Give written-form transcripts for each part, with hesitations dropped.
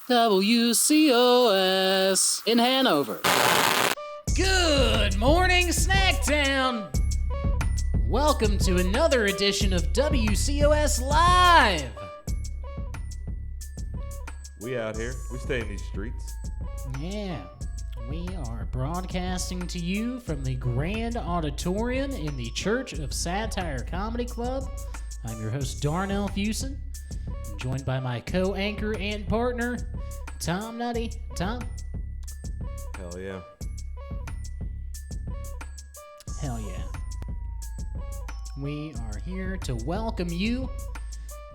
WCOS in Hanover. Good morning, Snacktown! Welcome to another edition of WCOS Live! We out here. We stay in these streets. Yeah, we are broadcasting to you from the Grand Auditorium in the Church of Satire Comedy Club. I'm your host, Darnell Fuson. I'm joined by my co-anchor and partner, Tom Nutty. Tom? Hell yeah. Hell yeah. We are here to welcome you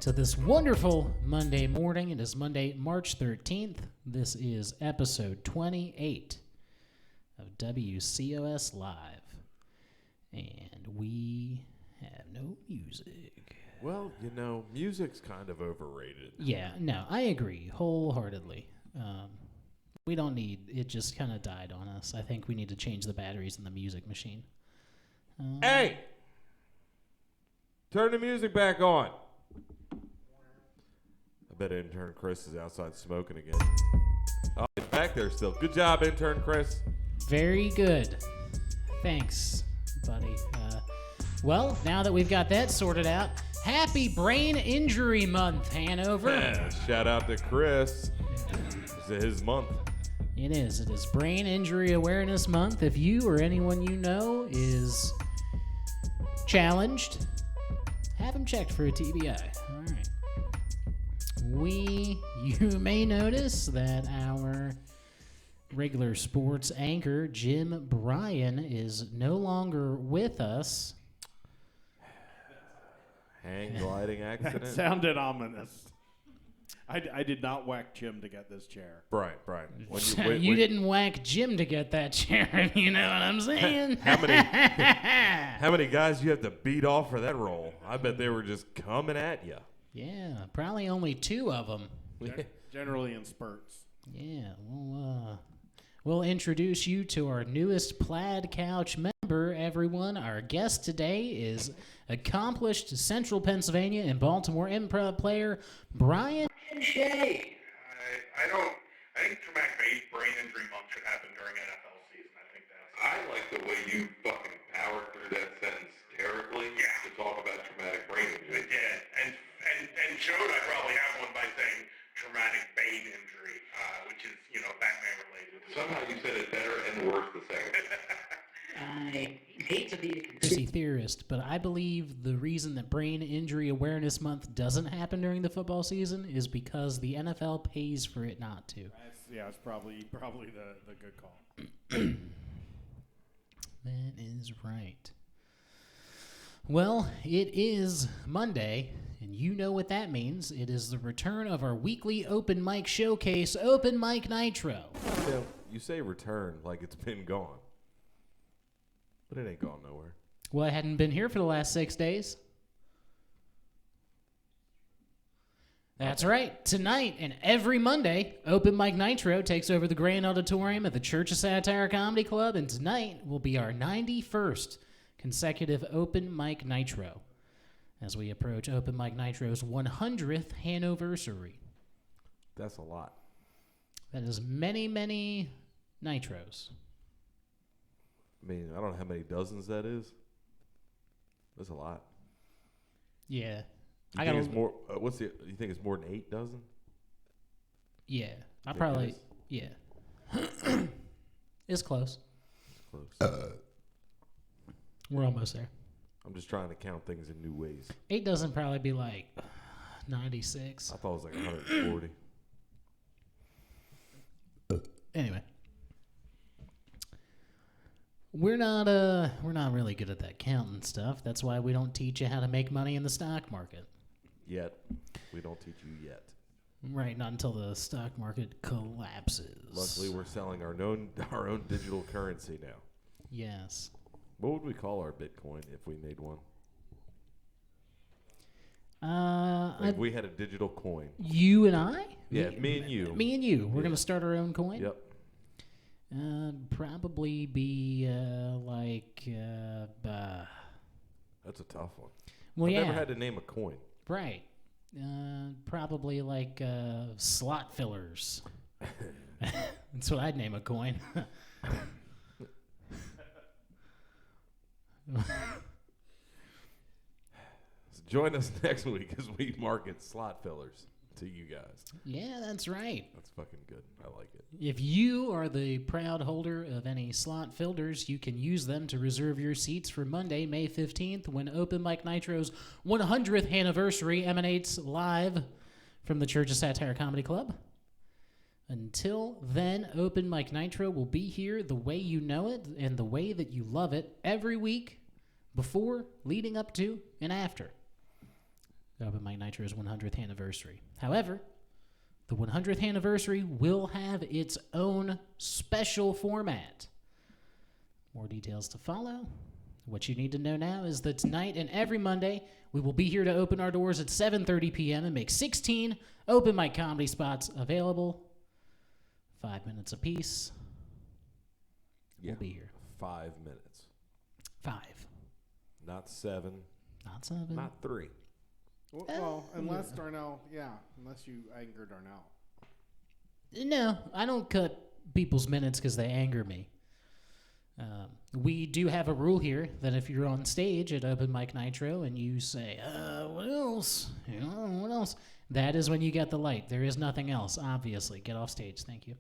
to this wonderful Monday morning. It is Monday, March 13th. This is episode 28 of WCOS Live. And we have no music. Well, you know, music's kind of overrated. Yeah, no, I agree wholeheartedly. We don't need, it just kind of died on us. I think we need to change the batteries in the music machine. Hey! Turn the music back on. I bet intern Chris is outside smoking again. Oh, he's back there still. Good job, intern Chris. Very good. Thanks, buddy. Well, now that we've got that sorted out, happy Brain Injury Month, Hanover. Yeah, shout out to Chris. It's his month. It is. It is Brain Injury Awareness Month. If you or anyone you know is challenged, have him checked for a TBI. All right. You may notice that our regular sports anchor, Jim Bryan, is no longer with us. Hang gliding accident. That sounded ominous. I did not whack Jim to get this chair. Brian. When You didn't whack Jim to get that chair, you know what I'm saying? How many guys you have to beat off for that role? I bet they were just coming at you. Yeah, probably only two of them. Generally in spurts. Yeah, we'll introduce you to our newest Plaid Couch member, everyone. Our guest today is accomplished Central Pennsylvania and Baltimore improv player Brian Shea. I think traumatic brain injury month should happen during NFL season. I think that's... I like the way you fucking powered through that sentence terribly to talk about traumatic brain injury. I did. And showed I probably have one by saying traumatic brain injury, which is, Batman related. Somehow you said it better and worse the second. I hate to be a conspiracy theorist, but I believe the reason that Brain Injury Awareness Month doesn't happen during the football season is because the NFL pays for it not to. It's probably the good call. That is right. Well, it is Monday, and you know what that means. It is the return of our weekly open mic showcase, Open Mic Nitro. You say return like it's been gone. But it ain't gone nowhere. Well, I hadn't been here for the last 6 days. That's right. Tonight and every Monday, Open Mic Nitro takes over the Grand Auditorium at the Church of Satire Comedy Club, and tonight will be our 91st consecutive Open Mic Nitro as we approach Open Mic Nitro's 100th Hanoversary. That's a lot. That is many, many Nitros. I mean, I don't know how many dozens that is. That's a lot. Yeah. You think it's more? You think it's more than 8 dozen? Yeah. Yeah. It's close. It's close. We're almost there. I'm just trying to count things in new ways. 8 dozen probably be like 96. I thought it was like 140. Anyway. We're not really good at that counting stuff. That's why we don't teach you how to make money in the stock market. Yet. We don't teach you yet. Right, not until the stock market collapses. Luckily, we're selling our own digital currency now. Yes. What would we call our Bitcoin if we made one? If we had a digital coin. You and I? Yeah, me and you. Me and you. We're going to start our own coin? Yep. Probably be That's a tough one. Well, I've yeah. never had to name a coin. Right. Probably like slot fillers. That's what I'd name a coin. So join us next week as we market slot fillers to you guys. Yeah, that's right. That's fucking good. I like it. If you are the proud holder of any slot fillers, you can use them to reserve your seats for Monday, May 15th, when Open Mic Nitro's 100th anniversary emanates live from the Church of Satire Comedy Club. Until then, Open Mic Nitro will be here the way you know it and the way that you love it every week, before, leading up to, and after Open Mic Nitro's 100th anniversary. However, the 100th anniversary will have its own special format. More details to follow. What you need to know now is that tonight and every Monday, we will be here to open our doors at 7:30 p.m. and make 16 open mic comedy spots available. 5 minutes apiece. Yeah. We'll be here. 5 minutes. 5. Not 7. Not 7. Not 3. Well, unless Darnell, unless you anger Darnell. No, I don't cut people's minutes because they anger me. We do have a rule here that if you're on stage at Open Mic Nitro and you say, what else? What else? That is when you get the light. There is nothing else, obviously. Get off stage. Thank you.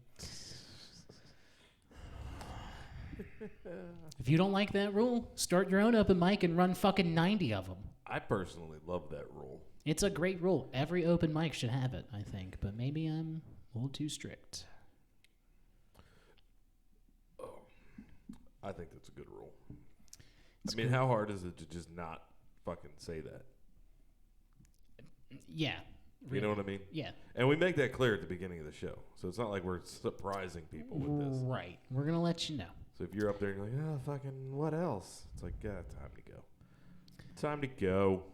If you don't like that rule, start your own open mic and run fucking 90 of them. I personally love that rule. It's a great rule. Every open mic should have it, I think. But maybe I'm a little too strict. I think that's a good rule. How hard is it to just not fucking say that? Yeah. Really. You know what I mean? Yeah. And we make that clear at the beginning of the show. So it's not like we're surprising people with this. Right. We're going to let you know. So if you're up there and you're like, fucking what else? It's like, time to go. Time to go.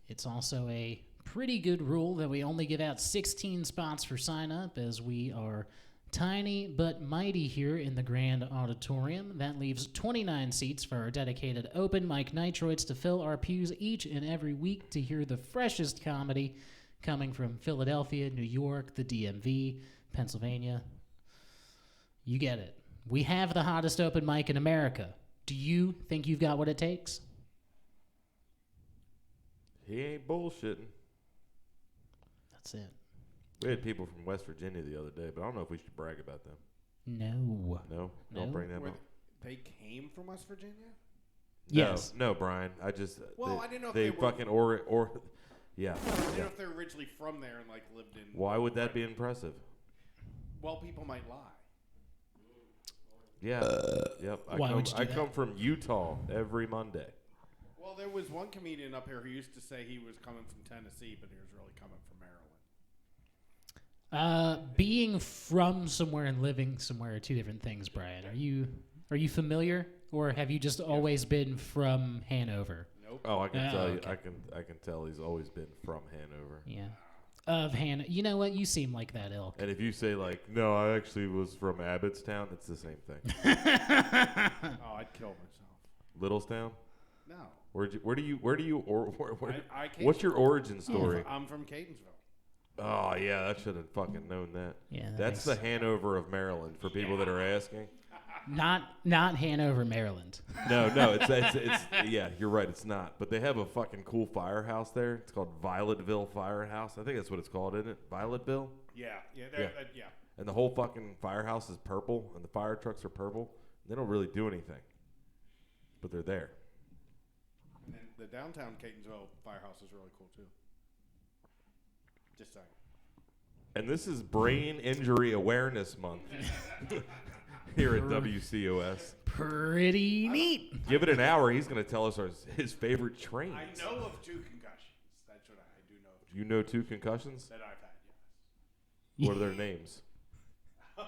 It's also a pretty good rule that we only give out 16 spots for sign-up, as we are tiny but mighty here in the Grand Auditorium. That leaves 29 seats for our dedicated Open Mic Nitroids to fill our pews each and every week to hear the freshest comedy coming from Philadelphia, New York, the DMV, Pennsylvania. You get it. We have the hottest open mic in America. Do you think you've got what it takes? He ain't bullshitting. That's it. We had people from West Virginia the other day, but I don't know if we should brag about them. No. No? Don't bring them up. They came from West Virginia? Yes. No, Brian. I just... I didn't know if they they fucking... Yeah. I didn't know if they were originally from there and lived in... Why would that be impressive? Well, people might lie. Yeah. Yep. Why would you do I that? come from Utah every Monday. Well, there was one comedian up here who used to say he was coming from Tennessee, but he was really coming from Maryland. Being from somewhere and living somewhere are two different things, Brian. Are you familiar, or have you just always been from Hanover? Nope. Oh, I can tell you. Okay. I can tell he's always been from Hanover. Yeah. Of Hanover. You know what? You seem like that ilk. And if you say no, I actually was from Abbottstown, it's the same thing. Oh, I'd kill myself. Littlestown? No. What's your origin story? I'm from Catonsville. Oh yeah, I should have fucking known that. Yeah, That's the Hanover of Maryland for people that are asking. Not Hanover, Maryland. No, it's yeah, you're right, it's not. But they have a fucking cool firehouse there. It's called Violetville Firehouse. I think that's what it's called, isn't it? Violetville? Yeah. And the whole fucking firehouse is purple, and the fire trucks are purple. They don't really do anything, but they're there. And the downtown Catonsville firehouse is really cool too. Just saying. And this is Brain Injury Awareness Month here at WCOS. Pretty neat. Give it an hour. He's going to tell us his favorite trains. I know of 2 concussions. That's what I do know of. You know 2 concussions? That I've had, yes. What are their names? One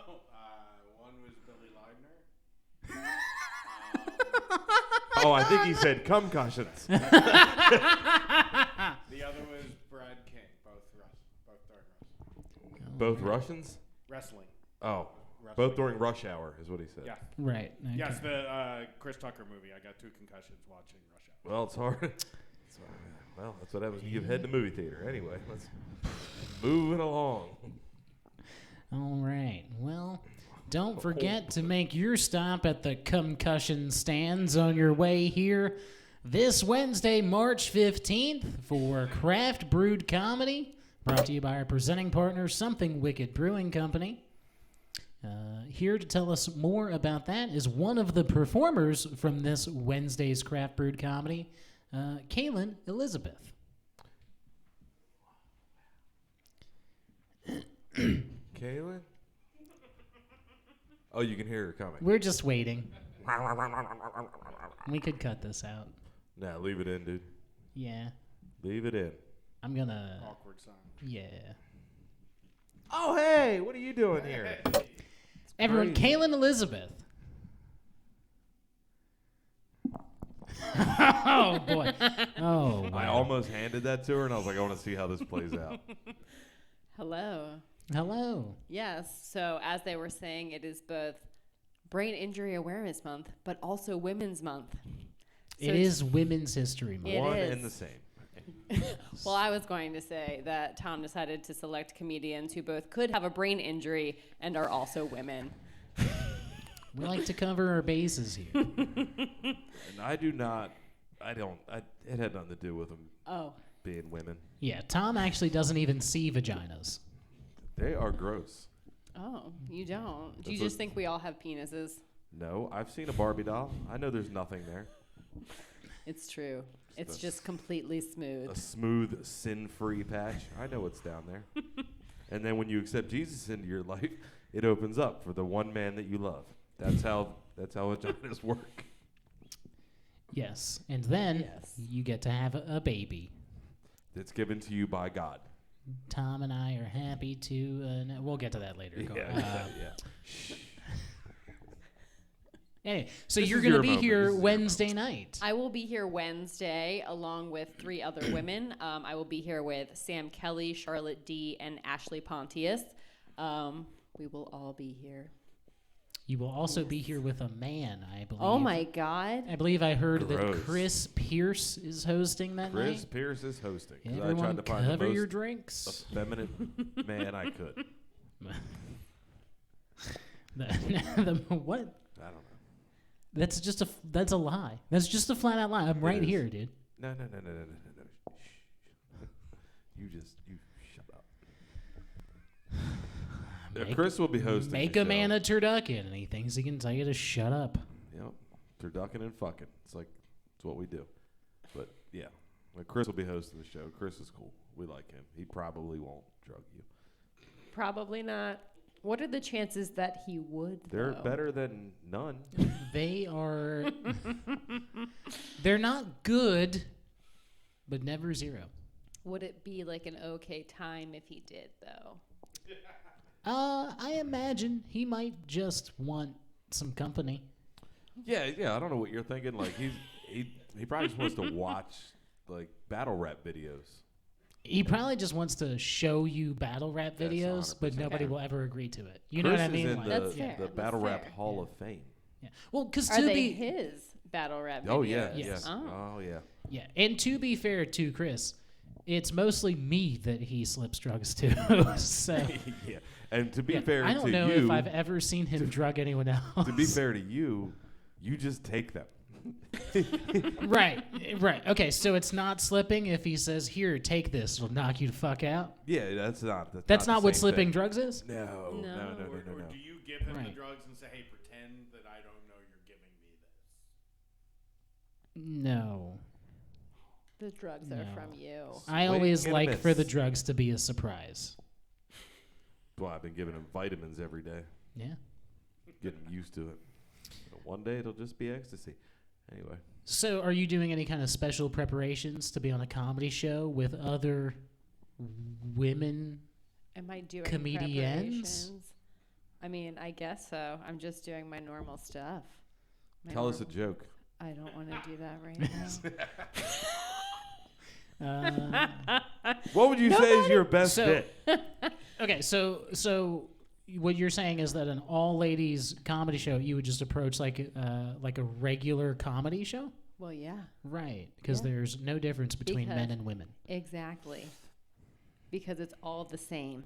was Billy Leibner. Oh, I think he said concussions. The other was Brad King. Both during wrestling. Both Russians? Wrestling. Oh, Wrestling. both during rush hour is what he said. Yeah. Right. Okay. Yes, the Chris Tucker movie. I got 2 concussions watching Rush Hour. Well, it's hard. Well, that's what happens when you head to movie theater. Anyway, let's moving along. All right. Well, don't forget to make your stop at the concussion stands on your way here this Wednesday, March 15th for Craft Brewed Comedy, brought to you by our presenting partner, Something Wicked Brewing Company. Here to tell us more about that is one of the performers from this Wednesday's Craft Brewed Comedy, Kaelin Elizabeth. Kaelin? Oh, you can hear her coming. We're just waiting. We could cut this out. Nah, leave it in, dude. Yeah. Leave it in. I'm gonna... Awkward sign. Yeah. Oh, hey, what are you doing here? Everyone, Kaelin Elizabeth. Oh, boy. Oh, wow. I almost handed that to her, and I was like, I want to see how this plays out. Hello. Hello. Yes. So as they were saying, it is both Brain Injury Awareness Month, but also Women's Month. So It is Women's History Month. It One is. and the same. Well, I was going to say that Tom decided to select comedians who both could have a brain injury and are also women. We like to cover our bases here. And I do not, it had nothing to do with them Oh. being women. Yeah, Tom actually doesn't even see vaginas. They are gross. Oh, you don't. Do That's you what- just think we all have penises? No, I've seen a Barbie doll. I know there's nothing there. It's true. It's a- just completely A smooth. smooth, sin-free patch. I know what's down there. And then when you accept Jesus into your life, it opens up for the one man that you love. That's how vaginas work. Yes, and then Yes. you get to have a baby. It's given to you by God. Tom and I are happy to... no, we'll get to that later. Go on. Yeah. Anyway, so This you're is going to your be moment. here This is your Wednesday night. I will be here Wednesday along with 3 other women. I will be here with Sam Kelly, Charlotte D, and Ashley Pontius. We will all be here. You will also be here with a man, I believe. Oh my God. I believe I heard Gross. that Chris Pierce is hosting that Chris night. Pierce is hosting. 'Cause I Everyone tried to find the cover your most drinks. effeminate man I could. What? I don't know. That's a lie. That's just a flat out lie. I'm right is. here, dude. No. Shh. You shut up. Chris will be hosting. Make the a man show. a turducken, and he thinks he can tell you to shut up. Yep. Turducken and fucking. It's what we do. But yeah, Chris will be hosting the show. Chris is cool. We like him. He probably won't drug you. Probably not. What are the chances that he would? They're though? better than none. They are. They're not good, but never zero. Would it be like an okay time if he did, though? I imagine he might just want some company. Yeah. I don't know what you're thinking. Like he probably just wants to watch like battle rap videos. He probably just wants to show you battle rap That's videos, but 100% nobody fair. will ever agree to it. You know Chris what I mean? is in Like, That's the, fair, the that's battle rap fair. Hall of Fame. yeah. Well, because Are to they be his battle rap videos? Oh yeah. Yes. Yeah. Oh. Oh yeah. yeah, and to be fair to Chris, it's mostly me that he slips drugs to. So Yeah. And to be yeah, fair I don't to know you, if I've ever seen him drug anyone else. to be fair to you, you just take them. Right. Okay, so it's not slipping if he says, "Here, take this. It'll knock you the fuck out." Yeah, that's not. That's not the what same slipping thing. drugs is. No. No. Or do you give him the Right. drugs and say, hey, pretend that I don't know you're giving me this? No. The drugs No. are from you. I Swing always and a like miss. for the drugs to be a surprise. Well, I've been giving him vitamins every day, Yeah. getting used to it. But one day it'll just be ecstasy. Anyway, So, are you doing any kind of special preparations to be on a comedy show with other women? Am I doing Comedians? preparations? I mean, I guess so. I'm just doing my normal stuff. tell us a joke. I don't want to do that right now. What would you say is your best So- bit? Okay, so what you're saying is that an all ladies comedy show, you would just approach like a regular comedy show, Well, yeah. Right, because Yeah. there's no difference between men and women. Exactly. Because it's all the same.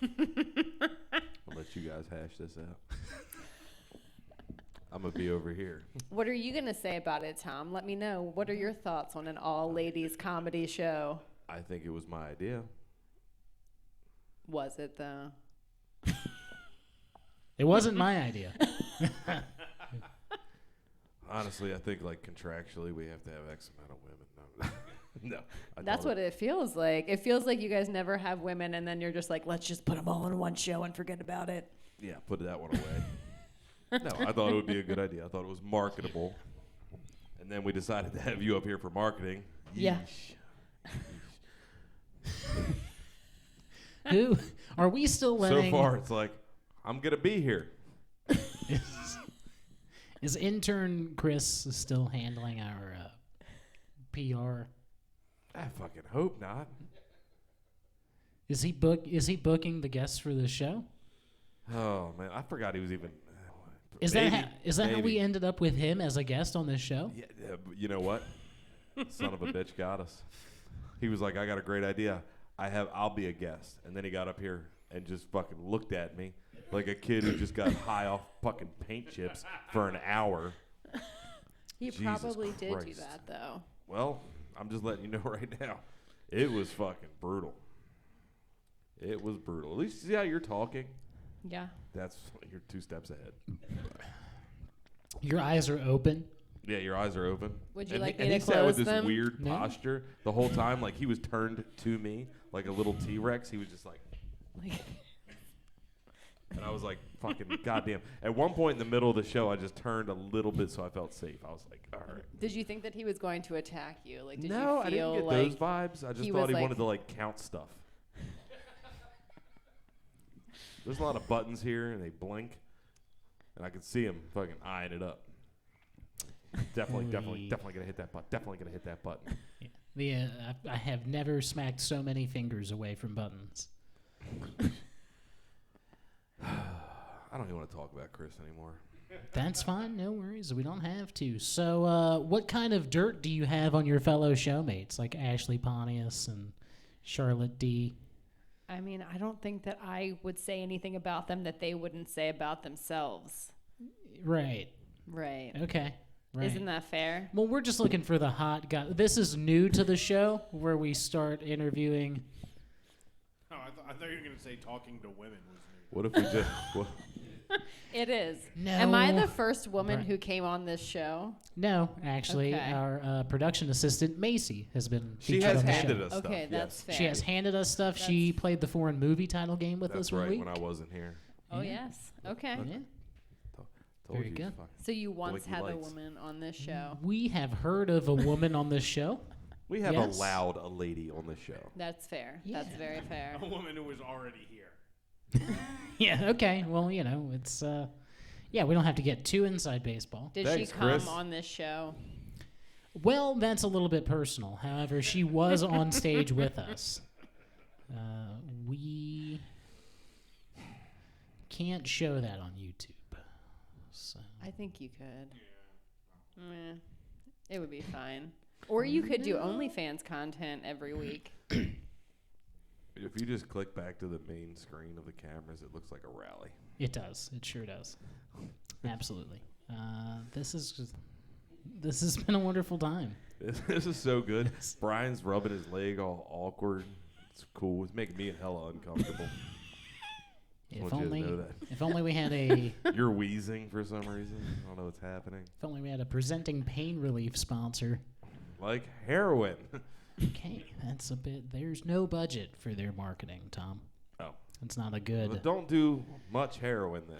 I'll let you guys hash this out. I'm going to be over here. What are you going to say about it, Tom? Let me know. What are your thoughts on an all-ladies comedy show? I think it was my idea. Was it, though? It wasn't my idea. Honestly, I think like contractually we have to have X amount of women. No. That's what it feels like. It feels like you guys never have women, and then you're just like, let's just put them all in one show and forget about it. Yeah, put that one away. No, I thought it would be a good idea. I thought it was marketable. And then we decided to have you up here for marketing. Yeah. Who are we still letting? So far, it's like, I'm going to be here. Is intern Chris still handling our PR? I fucking hope not. Is he booking the guests for the show? Oh, man. I forgot he was even... Is that how we ended up with him as a guest on this show? Yeah, but you know what? Son of a bitch got us. He was like, I got a great idea. I'll be a guest. And then he got up here and just fucking looked at me like a kid who just got high off fucking paint chips for an hour. He Jesus probably did do Christ. that, though. Well, I'm just letting you know right now. It was fucking brutal. It was brutal. At least see how you're talking. Yeah. You're 2 steps ahead. Your eyes are open. Yeah, your eyes are open. Would you and like he, me to and he sat with close this them? weird No. posture the whole time, like he was turned to me like a little T-Rex. He was just like, and I was like, fucking goddamn. At one point in the middle of the show, I just turned a little bit so I felt safe. I was like, all right. Did you think that he was going to attack you? Like, did No, you I feel didn't get like those vibes. I just he thought was he like- wanted to like count stuff. There's a lot of buttons here, and they blink, and I could see him fucking eyeing it up. Definitely gonna hit that button. Definitely gonna hit that button. I have never smacked so many fingers away from buttons. I don't even want to talk about Chris anymore. That's fine, no worries. We don't have to. So, what kind of dirt do you have on your fellow showmates, like Ashley Pontius and Charlotte D? I mean, I don't think that I would say anything about them that they wouldn't say about themselves. Right. Right. Okay. Right. Isn't that fair? Well, we're just looking for the hot guy. This is new to the show, where we start interviewing. Oh, I thought you were going to say talking to women was new. What if we just? It is. No. Am I the first woman Right. who came on this show? No, actually, Okay. our production assistant Macy has been She featured has on the handed show. us stuff. Okay, that's yes. fair. She has handed us stuff. She played the foreign movie title game with That's us one right. week. When I wasn't here. Oh, Yeah. yes. Okay. Yeah. Told Very you, good. fucking So you once blinky had a lights. woman on this show. We have heard of a woman on this show. We have Yes. allowed a lady on the show. That's fair. Yeah. That's very fair. A woman who was already here. Yeah, okay. Well, it's yeah, we don't have to get too inside baseball. Did Thanks, she come Chris. on this show? Well, that's a little bit personal. However, she was on stage with us. We can't show that on YouTube. So I think you could. Meh. It would be fine. Or you could do OnlyFans content every week. If you just click back to the main screen of the cameras, it looks like a rally. it does. It sure does. Absolutely. This has been a wonderful time. This is so good. Brian's rubbing his leg all awkward. It's cool. It's making me hella uncomfortable. If want you to only, know that. if only we had a, You're wheezing for some reason. I don't know what's happening. if only we had a presenting pain relief sponsor. Like heroin. Okay, that's a bit. There's no budget for their marketing, Tom. Oh. It's not a good. But don't do much heroin then.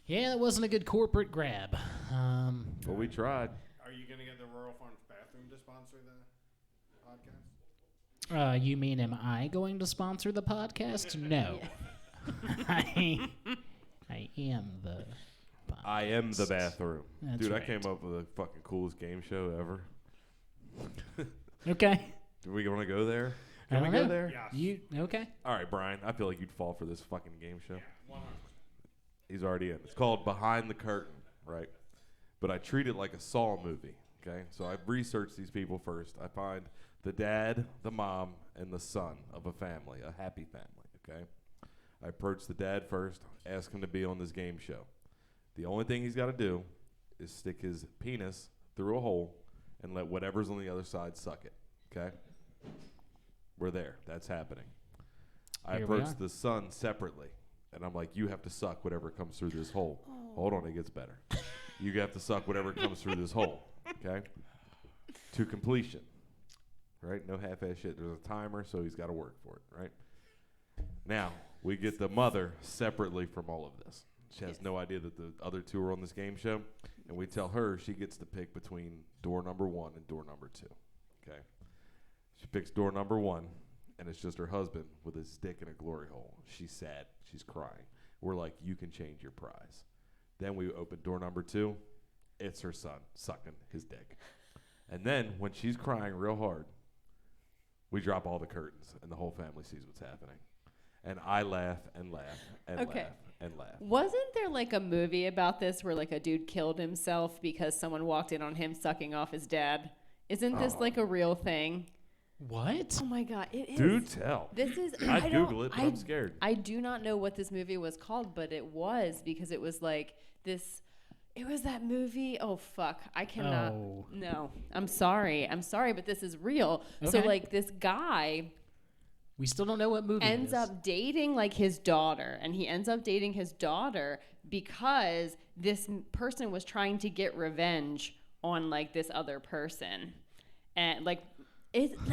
Yeah, that wasn't a good corporate grab. But we tried. Are you going to get the Rural Farms bathroom to sponsor the podcast? You mean am I going to sponsor the podcast? No. I am the podcast. I am the bathroom. That's Dude, right. I came up with the fucking coolest game show ever. Okay. Do we want to go there? I Can we don't go know. there? Yes. You okay? All right, Brian. I feel like you'd fall for this fucking game show. 100%. He's already in. It's called Behind the Curtain, right? but I treat it like a Saw movie. Okay, so I've researched these people first. I find the dad, the mom, and the son of a family, a happy family. Okay, I approach the dad first, ask him to be on this game show. The only thing he's got to do is stick his penis through a hole and let whatever's on the other side suck it. Okay, we're there. That's happening. I Here we approach are. the son separately, and I'm like, you have to suck whatever comes through this hole. Hold on, it gets better. You have to suck whatever comes through this hole. Okay, to completion. Right, no half-ass shit. There's a timer, so he's got to work for it. Right. Now we get the mother separately from all of this. She has no idea that the other two are on this game show, and we tell her she gets to pick between door number 1 and door number 2. Okay, she picks door number 1, and it's just her husband with his dick in a glory hole. She's sad. She's crying. We're like, you can change your prize. Then we open door number 2. It's her son sucking his dick. And then when she's crying real hard, we drop all the curtains, and the whole family sees what's happening. And I laugh and laugh and Okay. laugh and laugh. Wasn't there like a movie about this where like a dude killed himself because someone walked in on him sucking off his dad? Isn't this like a real thing? What? Oh my God, it is. Do tell. This is. I'd don't- Google it, but I'm scared. I do not know what this movie was called, but it was because it was like this. It was that movie. Oh fuck! I cannot. Oh. No, I'm sorry. I'm sorry, but this is real. So Okay. like this guy We still don't know what movie ends it is. up dating like his daughter, and he ends up dating his daughter because this person was trying to get revenge on like this other person, and like.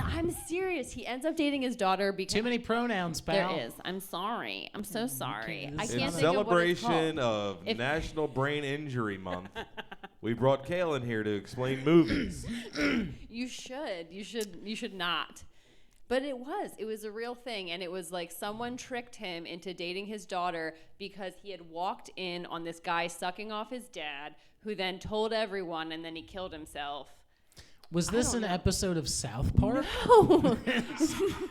I'm serious. He ends up dating his daughter because Too many pronouns, pal. there is. I'm sorry. I'm so sorry. I this can't In think of what it's celebration called. of National Brain Injury Month, we brought Kaelin here to explain movies. You should. You should not. But it was a real thing, and it was like someone tricked him into dating his daughter because he had walked in on this guy sucking off his dad, who then told everyone, and then he killed himself. Was this don't an know. episode of South Park? Oh,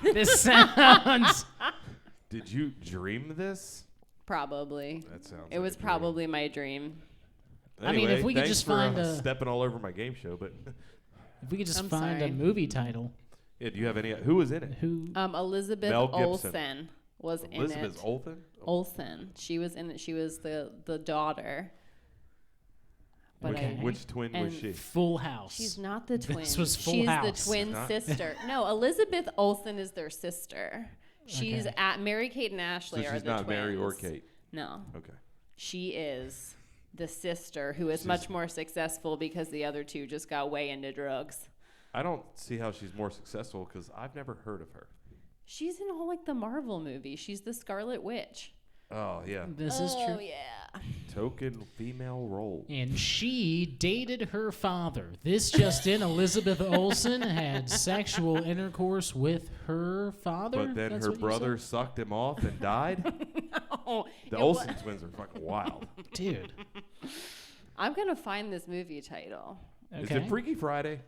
This sounds. Did you dream this? probably. That sounds. It like was a dream. probably my dream. I mean, if we could thanks just for, find a- stepping all over my game show, but If we could just I'm find sorry. a movie title. yeah, do you have any? Who was in it? Who? Elizabeth Mel Gibson. Olsen was in it. Elizabeth Olsen. Olsen. She was in it. She was the daughter. But Okay. Which twin was and she? Full House. She's not the twin. This was Full She's House. the twin Not- sister. No, Elizabeth Olsen is their sister. She's Okay. at Mary-Kate and So Ashley are she's the not twins. Mary or Kate. No, Okay. she is the sister who is much more successful because the other two just got way into drugs. I don't see how she's more successful because I've never heard of her. She's in all like the Marvel movies. She's the Scarlet Witch. Oh yeah, This is Oh true. yeah. token female role. And she dated her father. This just in, Elizabeth Olsen had sexual intercourse with her father. But then That's her what you brother said? sucked him off and died. Oh, The it Olsen wa- twins are fucking wild. Dude. I'm gonna find this movie title. Okay. Is it Freaky Friday?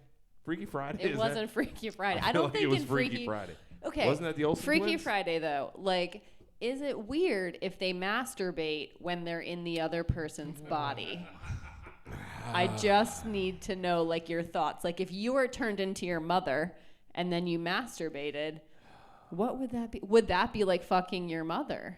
Freaky Friday? It Is wasn't that? Freaky Friday. I feel don't like think it was in Freaky Friday. Okay. Wasn't that the Olsen Freaky twins? Friday though? Like, is it weird if they masturbate when they're in the other person's body? I just need to know like your thoughts. Like if you were turned into your mother and then you masturbated, what would that be? Would that be like fucking your mother?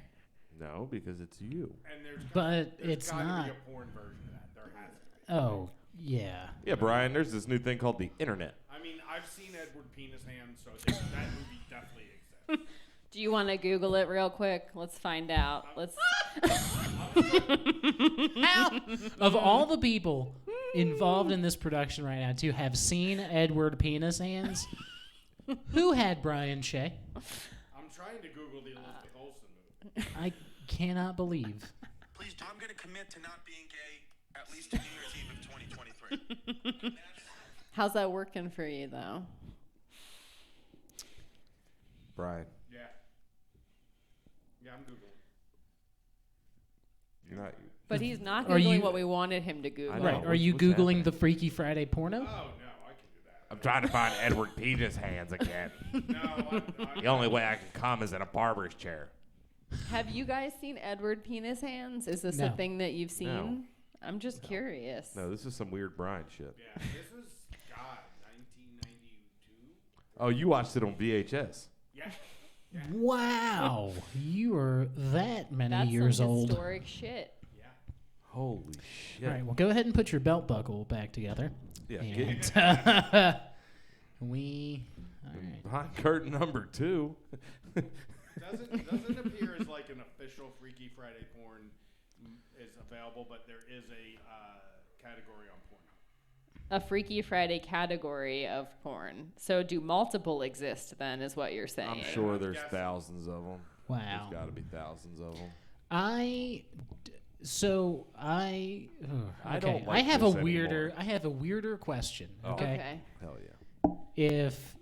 No, because it's you. And But there's it's gotta not. be a porn version of that. There has to be. Oh, yeah. Yeah, Brian, there's this new thing called the internet. I mean, I've seen Edward Penis Hands, so that movie definitely exists. Do you want to Google it real quick? Let's find out. Let's. Of all the people involved in this production right now to have seen Edward Penis Hands, who had Brian Shea? I'm trying to Google the Elizabeth Olsen movie. I cannot believe. Please, I'm going to commit to not being gay at least to New Year's Eve of 2023. How's that working for you though? Brian, Yeah. Yeah, I'm Googling. you're not. But he's not Are googling you- what we wanted him to Google. I know. Right. Are you what's Googling happening? the Freaky Friday porno? Oh, no, I can do that. I'm trying to find Edward Penis Hands again. No, The only way I can come is in a barber's chair. Have you guys seen Edward Penis Hands? Is this No. a thing that you've seen? No. I'm just curious. No, this is some weird Brian shit. Yeah, this was, God, 1992? Oh, you watched it on VHS. Yeah. Wow. You are that many That's years some old. historic shit. Yeah. Holy shit. All right, well, go ahead and put your belt buckle back together. Yeah, And, all right. behind curtain number 2. Doesn't appear as like an official Freaky Friday porn is available, but there is a category on Pornhub. A Freaky Friday category of porn. So do multiple exist then, is what you're saying? I'm sure there's guessing. thousands of them. Wow. There's got to be thousands of them. I don't like I have a this weirder. anymore. I have a weirder question. Oh. Okay. Hell yeah. If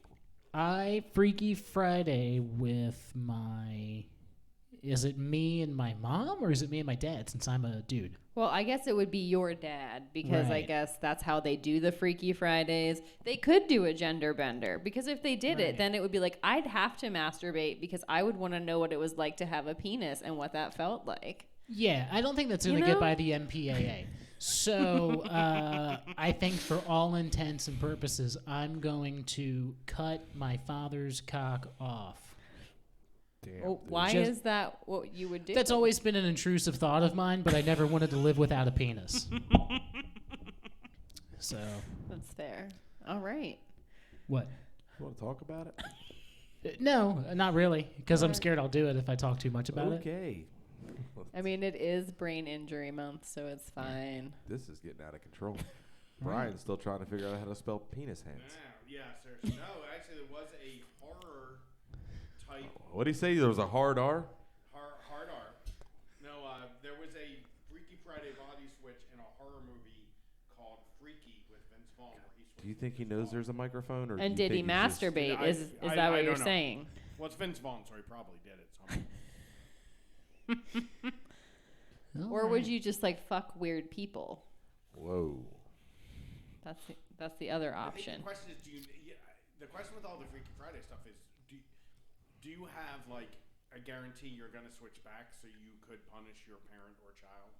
I Freaky Friday with my, is it me and my mom or is it me and my dad? Since I'm a dude. Well, I guess it would be your dad because I Right. guess that's how they do the Freaky Fridays. They could do a gender bender because if they did Right. it, then it would be like, I'd have to masturbate because I would want to know what it was like to have a penis and what that felt like. Yeah, I don't think that's going to You get know? by the MPAA. So I think for all intents and purposes, I'm going to cut my father's cock off. Damn. Well, dude. why Just- is that what you would do? That's always been an intrusive thought of mine, but I never wanted to live without a penis. So, That's fair. All right. what? You want to talk about it? No, not really, because I'm scared I'll do it if I talk too much about it. Okay. I mean, it is brain injury month, so it's fine. This is getting out of control. Brian's still trying to figure out how to spell penis hands. Yeah, seriously. No, actually, there was a horror type What did he say? There was a hard R? hard R. No, there was a Freaky Friday body switch in a horror movie called Freaky with Vince Vaughn. Where he Do you think he knows there's a microphone? Or And do you did he think he's just- masturbate? Yeah, Is I that what don't you're know. saying? Well, it's Vince Vaughn, so he probably did it. So Or would you just like fuck weird people? Whoa. That's the other I think option. the question is, the question with all the Freaky Friday stuff is, do you have like a guarantee you're going to switch back so you could punish your parent or child?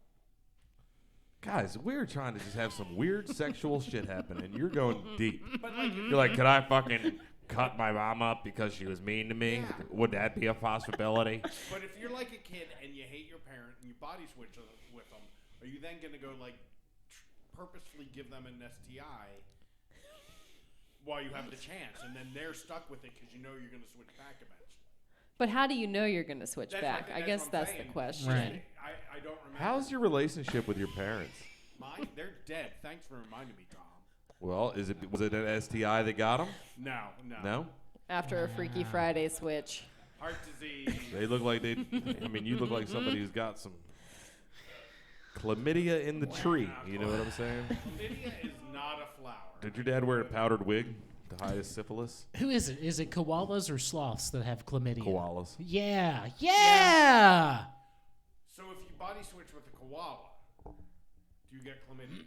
Guys, we're trying to just have some weird sexual shit happen, and you're going deep. But like, You're like, could I fucking cut my mom up because she was mean to me? Yeah. Would that be a possibility? but if you're like a kid and you hate your parent and you body switch with them, are you then going to go like purposefully give them an STI while you have the chance, and then they're stuck with it because you know you're going to switch back eventually? But how do you know you're going to switch back? I guess what I'm that's saying. the question. Right. I don't remember. How's your relationship with your parents? Mine? They're dead. Thanks for reminding me, Tom. Well, was it an STI that got him? No. No? After a Freaky Friday switch. Heart disease. They look like they. I mean, you look like somebody who's got some chlamydia in the tree. You know what I'm saying? Chlamydia is not a flower. Did your dad wear a powdered wig to hide his syphilis? Who is it? Is it koalas or sloths that have chlamydia? Koalas. Yeah. Yeah. So if you body switch with a koala, do you get chlamydia?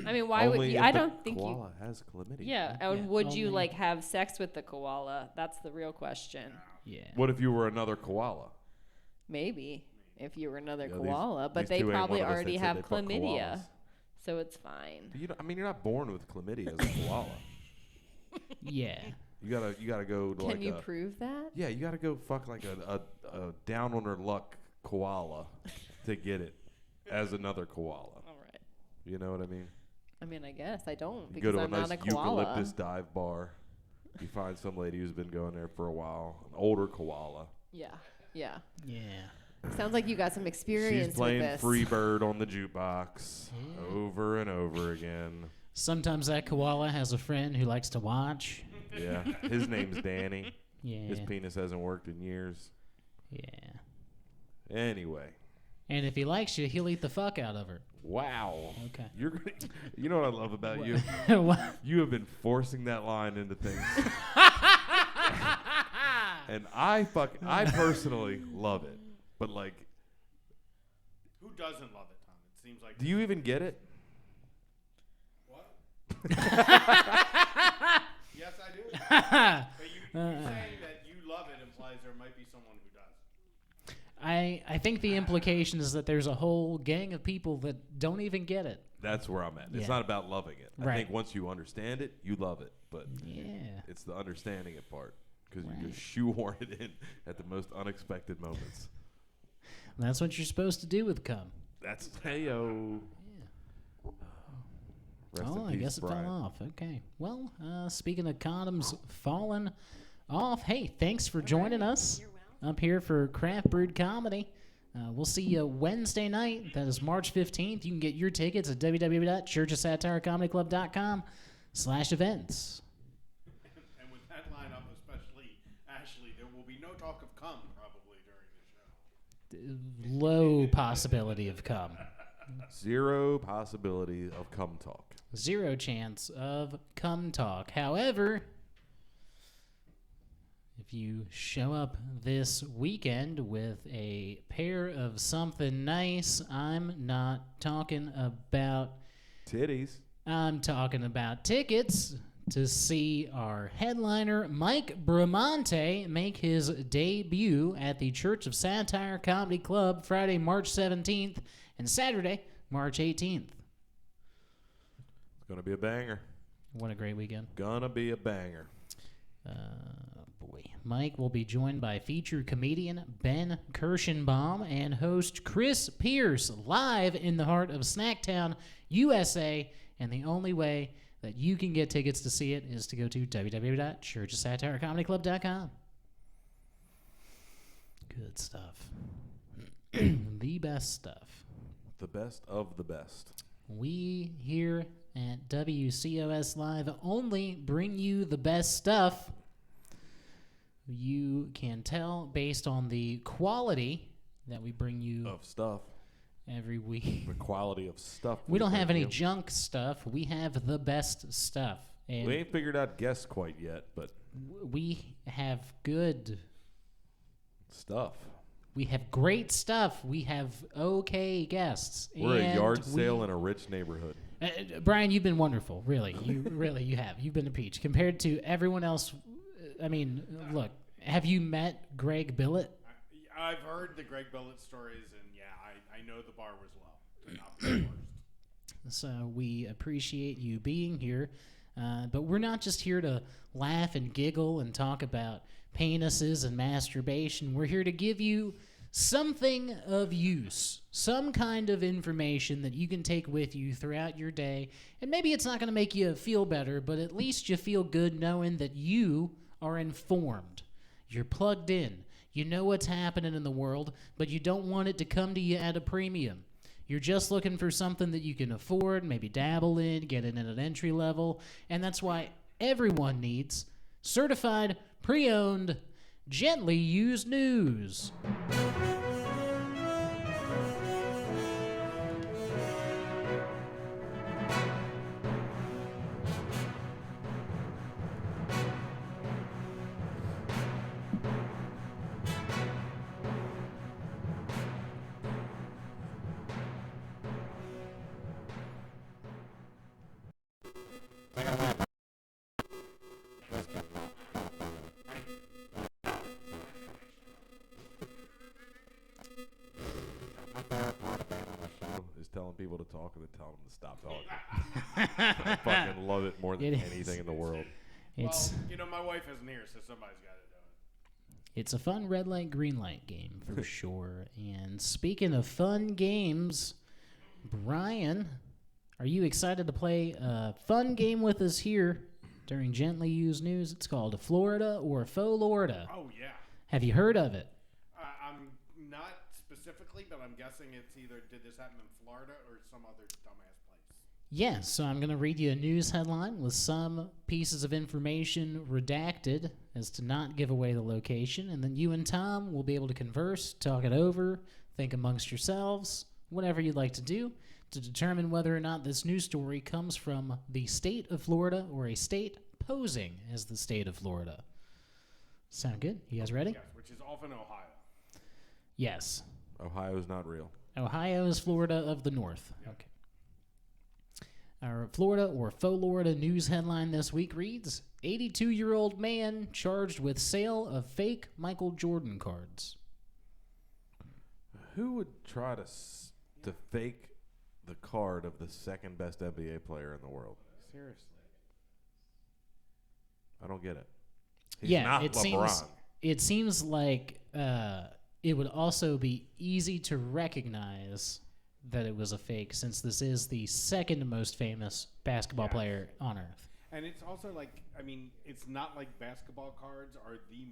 I mean, why would Only you? if I the don't think you. koala has chlamydia. Yeah, and Yeah, would you only- like have sex with the koala? That's the real question. Yeah. What if you were another koala? Maybe if you were another Yeah, these- koala, but these they two ain't probably one of us that already said have they fuck chlamydia, koalas. so it's fine. But I mean, you're not born with chlamydia as a koala. Yeah. You gotta go to Can like you a, prove that? yeah, you gotta go fuck like a down on her luck koala to get it as another koala. All right. You know what I mean? I mean, I guess I don't You because go to I'm a nice not a koala. eucalyptus dive bar. You find some lady who's been going there for a while, an older koala. Yeah, yeah. Yeah. Sounds like you got some experience She's playing with this. Freebird on the jukebox over and over again. Sometimes that koala has a friend who likes to watch. Yeah, his name's Danny. Yeah. His penis hasn't worked in years. Yeah. Anyway, And if he likes you, he'll eat the fuck out of her. wow. Okay. You're gonna, you know what I love about you? What? You have been forcing that line into things. And I personally love it. But like, Who doesn't love it, Tom? It seems like. do you even get it? What? Yes, I do. But you saying that you love it implies there might be someone who does. I think the implication is that there's a whole gang of people that don't even get it. That's where I'm at. It's Yeah. not about loving it. I Right. think once you understand it, you love it. But Yeah. it's the understanding it part because Right. you just shoehorn it in at the most unexpected moments. That's what you're supposed to do with cum. That's hey-o. Rest in I peace, guess it Brian. fell off. Okay. Well, speaking of condoms falling off, hey, thanks for joining us up here for Craft Brewed Comedy. We'll see you Wednesday night. That is March 15th. You can get your tickets at www.churchofsatirecomedyclub.com/events. And with that lineup, especially Ashley, there will be no talk of cum probably during the show. Low possibility of cum. Zero possibility of cum talk. Zero chance of cum talk. However, if you show up this weekend with a pair of something nice, I'm not talking about Titties. I'm talking about tickets to see our headliner Mike Bramante make his debut at the Church of Satire Comedy Club Friday, March 17th and Saturday, March 18th. It's going to be a banger. What a great weekend. Gonna be a banger. Boy. Mike will be joined by featured comedian Ben Kirschenbaum and host Chris Pierce live in the heart of Snacktown, USA. And the only way that you can get tickets to see it is to go to www.churchofsatirecomedyclub.com. Good stuff. The best stuff. The best of the best. We here at WCOS Live only bring you the best stuff. You can tell based on the quality that we bring you Of stuff. every week. The quality of stuff. We don't have bring any you. junk stuff. We have the best stuff. And We ain't figured out guests quite yet, but we have good. stuff. We have great stuff. We have okay guests. We're a And yard sale in a rich neighborhood. Brian, you've been wonderful. Really, you have. You've been a peach compared to everyone else. I mean, look. Have you met Greg Billett? I've heard the Greg Billett stories, and yeah, I know the bar was low. To not be the worst. So we appreciate you being here. But we're not just here to laugh and giggle and talk about penises and masturbation. We're here to give you something of use, some kind of information that you can take with you throughout your day. And maybe it's not going to make you feel better, but at least you feel good knowing that you are informed. You're plugged in. You know what's happening in the world, but you don't want it to come to you at a premium. You're just looking for something that you can afford, maybe dabble in, get in at an entry level, and that's why everyone needs certified, pre-owned, gently used news. Is telling people to talk and then telling them to stop talking. I fucking love it more than It is. anything in the world. It's Well, my wife isn't here, so somebody's got to do it. It's a fun red light, green light game for sure. And speaking of fun games, Brian, are you excited to play a fun game with us here during Gently Used News? It's called Florida or Fauxlorida. Oh, yeah. Have you heard of it? I'm not specifically, but I'm guessing it's either did this happen in Florida or some other dumbass place. Yes, so I'm going to read you a news headline with some pieces of information redacted as to not give away the location, and then you and Tom will be able to converse, talk it over, think amongst yourselves, whatever you'd like to do, to determine whether or not this news story comes from the state of Florida or a state posing as the state of Florida. Sound good? You guys ready? Yes, which is often Ohio. Yes. Ohio's not real. Ohio is Florida of the North. Okay. Our Florida or Fauxlorida news headline this week reads, 82-year-old man charged with sale of fake Michael Jordan cards. Who would try to fake the card of the second best NBA player in the world? Seriously. I don't get it. He's Yeah, not it LeBron. seems like it would also be easy to recognize that it was a fake, since this is the second most famous basketball player on earth. And it's also like, I mean, it's not like basketball cards are the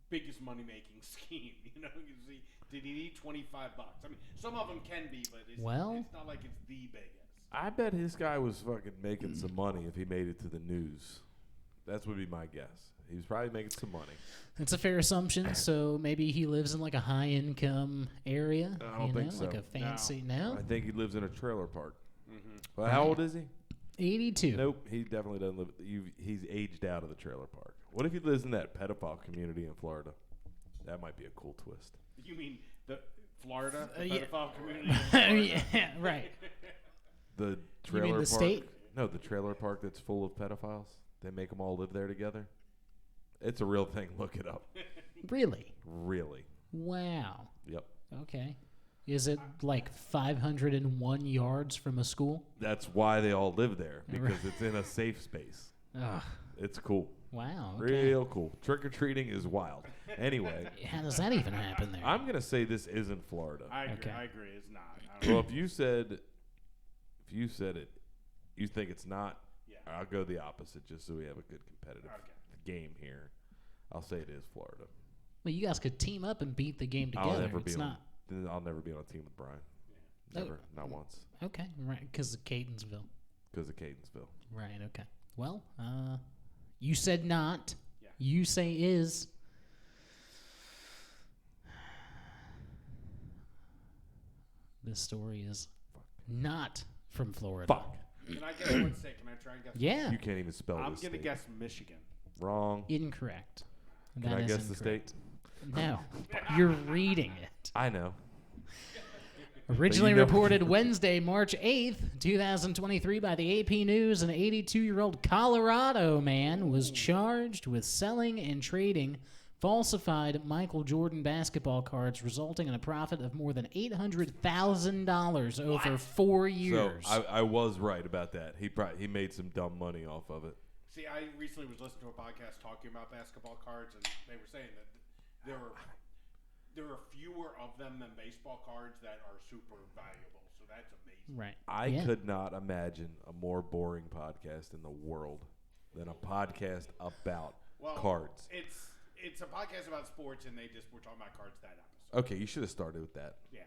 biggest money-making scheme. You know, you see, did he need $25? I mean, some of them can be, but it's not like it's the biggest. I bet his guy was fucking making some money if he made it to the news. That would be my guess. He was probably making some money. That's a fair assumption. So maybe he lives in like a high-income area. I don't think so. Like a fancy. No? I think he lives in a trailer park. Mm-hmm. Well, how old is he? 82. Nope, he definitely doesn't live. He's aged out of the trailer park. What if he lives in that pedophile community in Florida? That might be a cool twist. You mean the Florida, the yeah. pedophile community? Yeah, right. The trailer mean the park? state? No, the trailer park that's full of pedophiles. They make them all live there together. It's a real thing. Look it up. Really? Really. Wow. Yep. Okay. Is it like 501 yards from a school? That's why they all live there, because it's in a safe space. Ugh. It's cool. Wow. Okay. Real cool. Trick-or-treating is wild. Anyway, How does that even happen there? I'm going to say this isn't Florida. I agree. Okay. I agree. It's not. I don't Well, know. if you said it, you think it's not, Yeah. I'll go the opposite just so we have a good competitive game here. I'll say it is Florida. Well, you guys could team up and beat the game together. I'll never be It's not. I'll never be on a team with Brian. Never. Not once. Okay, right, because of Catonsville. Because of Catonsville. Right, okay. Well, you said not. Yeah. You say is. This story is not from Florida. Fuck. Can I guess one state? Can I try and guess? Yeah. You can't even spell I'm this gonna state. guess Michigan. Wrong. Incorrect. Can That I is guess the incorrect. state? No. You're reading it. I know. Originally know- reported Wednesday, March 8th, 2023 by the AP News, an 82-year-old Colorado man was charged with selling and trading falsified Michael Jordan basketball cards, resulting in a profit of more than $800,000 over 4 years. So I was right about that. He made some dumb money off of it. See, I recently was listening to a podcast talking about basketball cards, and they were saying that there are fewer of them than baseball cards that are super valuable. So that's amazing. Right. I Yeah. could not imagine a more boring podcast in the world than a podcast about cards. It's a podcast about sports, and they just were talking about cards that episode. Okay, you should have started with that. Yeah.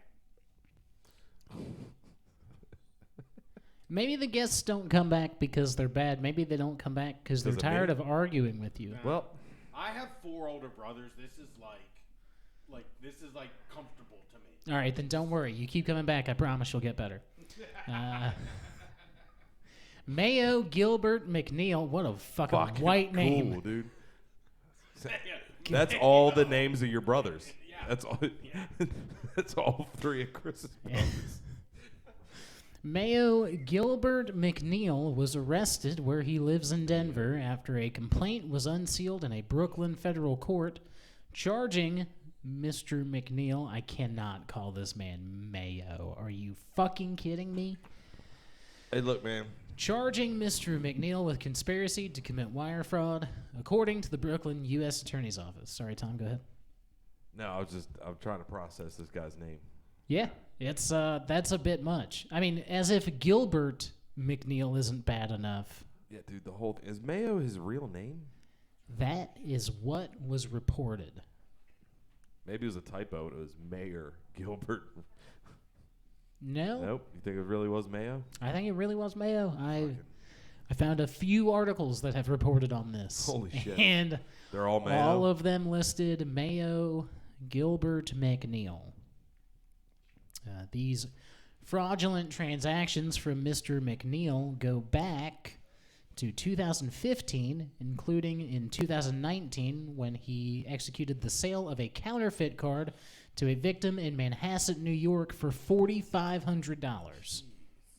Maybe the guests don't come back because they're bad. Maybe they don't come back because they're Because of me? tired of arguing with you. Well, I have 4 older brothers. This is like comfortable to me. All right, then don't worry. You keep coming back. I promise you'll get better. Mayo Gilbert McNeil. What a fucking white cool, name. dude. That's all the names of your brothers. Yeah. That's all. That's all 3 of Chris's brothers. Mayo Gilbert McNeil was arrested where he lives in Denver after a complaint was unsealed in a Brooklyn federal court charging Mr. McNeil. I cannot call this man Mayo. Are you fucking kidding me? Hey, look, man. Charging Mr. McNeil with conspiracy to commit wire fraud, according to the Brooklyn U.S. Attorney's Office. Sorry, Tom, go ahead. No, I'm trying to process this guy's name. Yeah, it's that's a bit much. I mean, as if Gilbert McNeil isn't bad enough. Yeah, dude, the whole is Mayo his real name? That is what was reported. Maybe it was a typo. It was Mayor Gilbert. No, Nope. You think it really was Mayo? I think it really was Mayo. I found a few articles that have reported on this. Holy shit. And They're all Mayo. all of them listed Mayo Gilbert McNeil. These fraudulent transactions from Mr. McNeil go back to 2015, including in 2019 when he executed the sale of a counterfeit card to a victim in Manhasset, New York for $4,500.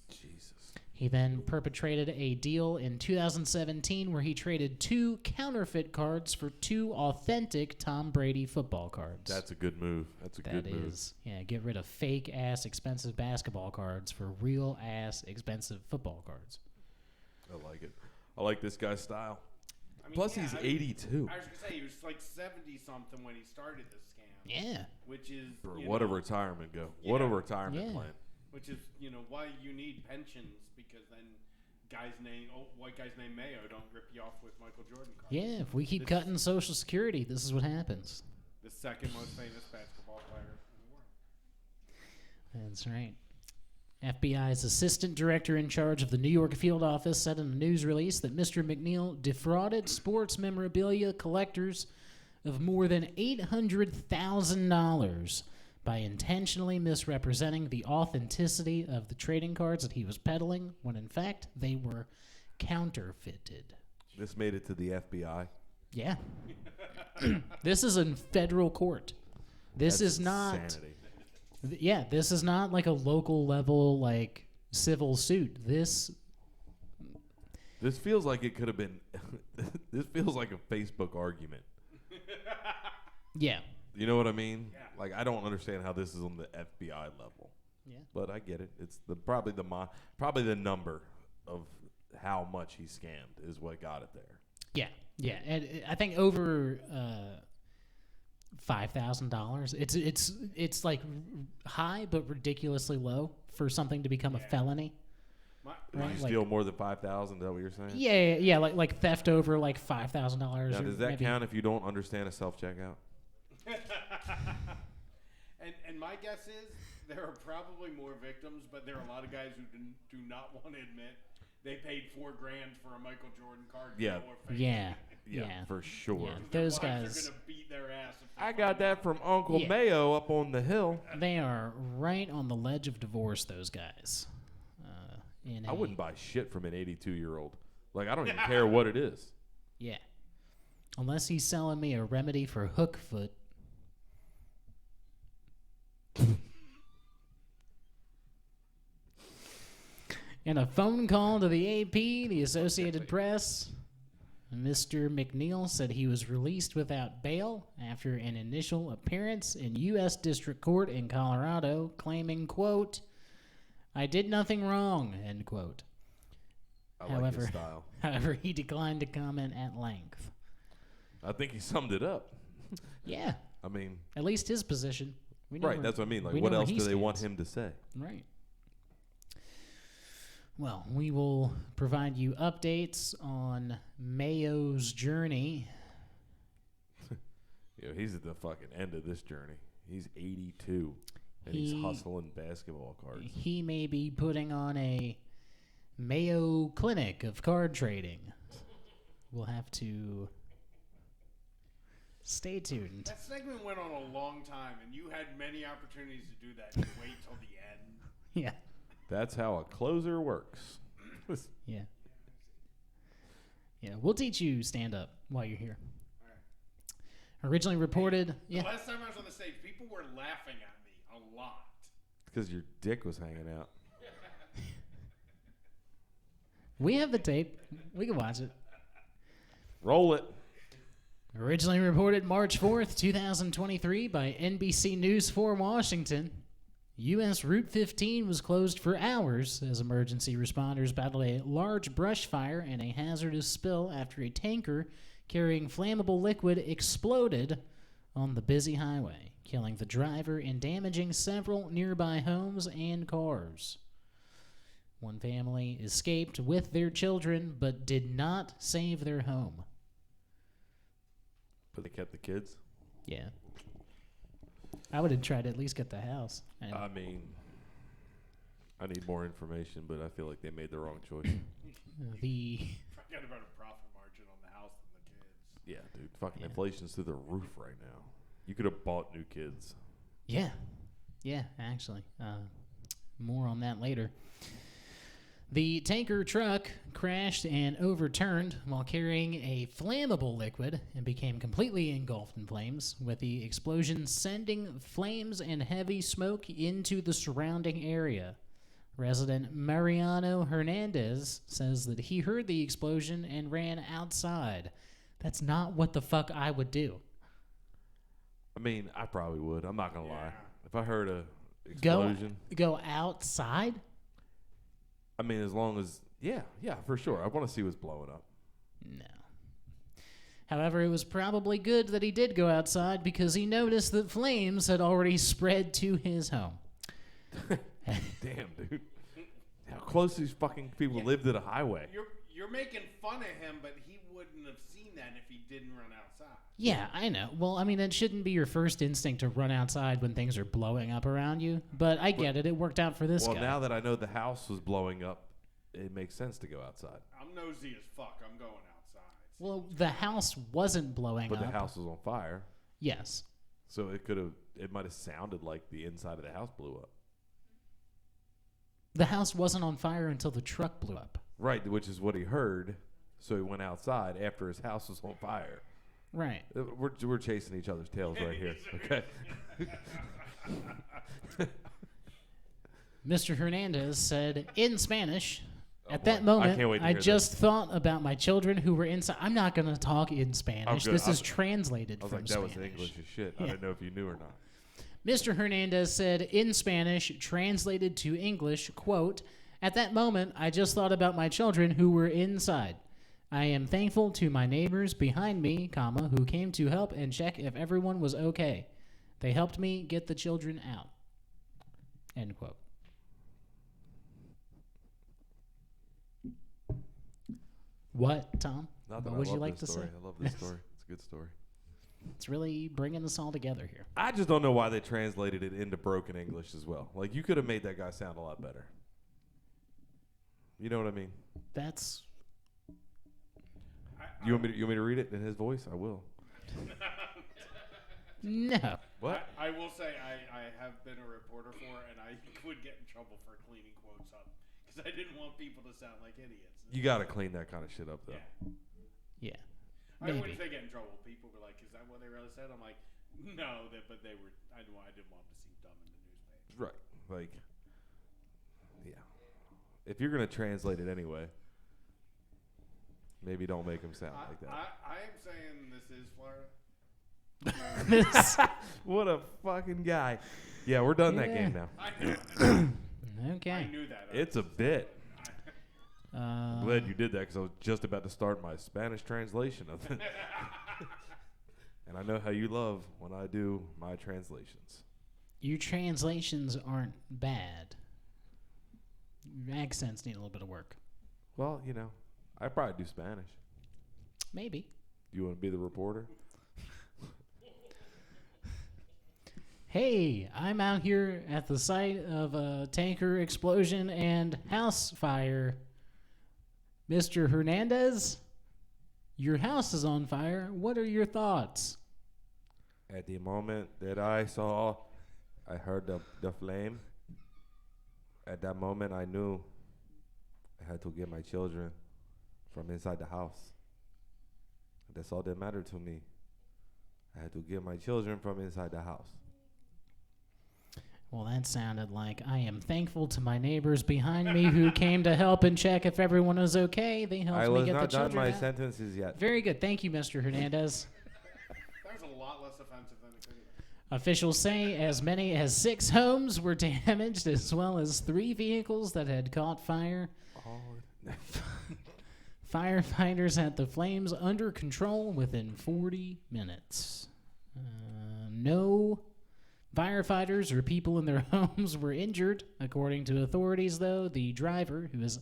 Jesus. He then perpetrated a deal in 2017 where he traded 2 counterfeit cards for 2 authentic Tom Brady football cards. That's a good move. That's a good move. Yeah, get rid of fake-ass expensive basketball cards for real-ass expensive football cards. I like it. I like this guy's style. I mean, Plus, yeah, he's I 82. was going to say, he was like 70-something when he started this scam. Yeah. Which is, Bro, you what a know, retirement go. What a Yeah. retirement Yeah. plan. which is, you know, why you need pensions, because then white guys named Mayo don't rip you off with Michael Jordan cards. Yeah, if we keep cutting Social Security, this is what happens. The second most famous basketball player in the world. That's right. FBI's assistant director in charge of the New York field office said in a news release that Mr. McNeil defrauded sports memorabilia collectors of more than $800,000 by intentionally misrepresenting the authenticity of the trading cards that he was peddling when in fact they were counterfeited. This made it to the FBI. Yeah. This is in federal court. This That's is not insanity. Yeah, this is not like a local level like civil suit. This feels like it could have been. This feels like a Facebook argument. yeah. You know what I mean? Yeah. Like, I don't understand how this is on the FBI level. Yeah. But I get it. It's probably the number of how much he scammed is what got it there. Yeah. Yeah. And I think over $5,000. It's like high but ridiculously low for something to become a felony. Did Right, you like- steal more than 5,000? Is that what you're saying? Yeah, like theft over like $5,000. Now, or does that maybe- count if you don't understand a self-checkout? And my guess is there are probably more victims, but there are a lot of guys who do not want to admit they paid $4,000 for a Michael Jordan card. Yeah. Or fake. Yeah. Yeah, for sure. Yeah, Their those wives guys, are gonna beat their ass. If they I find got out. that from Uncle Yeah. Mayo up on the hill. they are right on the ledge of divorce, those guys. I wouldn't buy shit from an 82-year-old. Like, I don't even care what it is. Yeah. Unless he's selling me a remedy for hook foot. In a phone call to the AP, the Associated Press, Mr. McNeil said he was released without bail after an initial appearance in U.S. District Court in Colorado, claiming, quote, "I did nothing wrong," end quote. I like his style. However, he declined to comment at length. I think he summed it up. Yeah, I mean, at least his position. We know right, where- that's what I mean. Like, we what know where else he do they want stands. him to say? Right. Well, we will provide you updates on Mayo's journey. He's at the fucking end of this journey. He's 82, and he's hustling basketball cards. He may be putting on a Mayo clinic of card trading. We'll have to stay tuned. That segment went on a long time, and you had many opportunities to do that. You wait till the end. Yeah. That's how a closer works. Yeah. Yeah, we'll teach you stand up while you're here. Originally reported, The yeah. last time I was on the stage, people were laughing at me a lot. Because your dick was hanging out. We have the tape. We can watch it. Roll it. Originally reported March 4th, 2023 by NBC News 4 Washington, U.S. Route 15 was closed for hours as emergency responders battled a large brush fire and a hazardous spill after a tanker carrying flammable liquid exploded on the busy highway, killing the driver and damaging several nearby homes and cars. One family escaped with their children but did not save their home. But they kept the kids. Yeah. I would have tried to at least get the house. And I mean, I need more information, but I feel like they made the wrong choice. the Forget about a profit margin on the house and the kids. Yeah, dude. Fucking inflation's through the roof right now. You could have bought new kids. yeah, actually, more on that later. The tanker truck crashed and overturned while carrying a flammable liquid and became completely engulfed in flames, with the explosion sending flames and heavy smoke into the surrounding area. Resident Mariano Hernandez says that he heard the explosion and ran outside. That's not what the fuck I would do. I mean, I probably would. I'm not gonna lie. If I heard a Go explosion, outside? I mean, as long as yeah, for sure. I want to see what's blowing up. No. However, it was probably good that he did go outside because he noticed that flames had already spread to his home. Damn, dude. How close these fucking people live to the highway? You're making fun of him, but he wouldn't have seen that if he didn't run outside. Yeah, I know. Well, I mean, it shouldn't be your first instinct to run outside when things are blowing up around you. But I get it. It worked out for this guy. Well, now that I know the house was blowing up, it makes sense to go outside. I'm nosy as fuck. I'm going outside. Well, the house wasn't blowing up. But the house was on fire. Yes. So it might have sounded like the inside of the house blew up. The house wasn't on fire until the truck blew up. Right, which is what he heard. So he went outside after his house was on fire. Right. We're chasing each other's tails right here. Okay. Mr. Hernandez said in Spanish, at that boy. I moment, can't wait to I hear just thought about my children who were inside. I'm not going to talk in Spanish. good. This is translated I was from like, that Spanish. was English as shit. Yeah. I didn't know if you knew or not. Mr. Hernandez said in Spanish, translated to English, quote, at that moment, I just thought about my children who were inside. I am thankful to my neighbors behind me, comma, who came to help and check if everyone was okay. They helped me get the children out. End quote. What, Tom? Nothing. What would I you love like to this story. say? I love this story. It's a good story. It's really bringing us all together here. I just don't know why they translated it into broken English as well. Like, you could have made that guy sound a lot better. You know what I mean? That's... You want me to read it in his voice? I will. No. What? I will say I have been a reporter for, and I would get in trouble for cleaning quotes up because I didn't want people to sound like idiots. You got to clean that kind of shit up, though. Yeah. Yeah. I Maybe. wouldn't say get in trouble. People were like, "Is that what they really said?" I'm like, "No, but they were. I didn't want them to seem dumb in the newspaper." Right. Like, yeah. If you're going to translate it anyway, maybe don't make them sound like that. I am saying this is Florida. What a fucking guy. Yeah, we're done that Yeah. game now. Okay. I knew that. It's a bit. I'm glad you did that because I was just about to start my Spanish translation of it. And I know how you love when I do my translations. Your translations aren't bad. Your accents need a little bit of work. Well, you know, I probably do Spanish. Maybe. You want to be the reporter? Hey, I'm out here at the site of a tanker explosion and house fire. Mr. Hernandez, your house is on fire. What are your thoughts? At the moment that I heard the flame. At that moment, I knew I had to get my children from inside the house. That's all that mattered to me. I had to get my children from inside the house. Well, that sounded like I am thankful to my neighbors behind me who came to help and check if everyone was okay. They helped I me was get the not done children my out. sentences yet. Very good. Thank you, Mr. Hernandez. That was a lot less offensive than it could have been. Officials say as many as 6 homes were damaged, as well as 3 vehicles that had caught fire. Firefighters had the flames under control within 40 minutes. No firefighters or people in their homes were injured. According to authorities, though, the driver, who is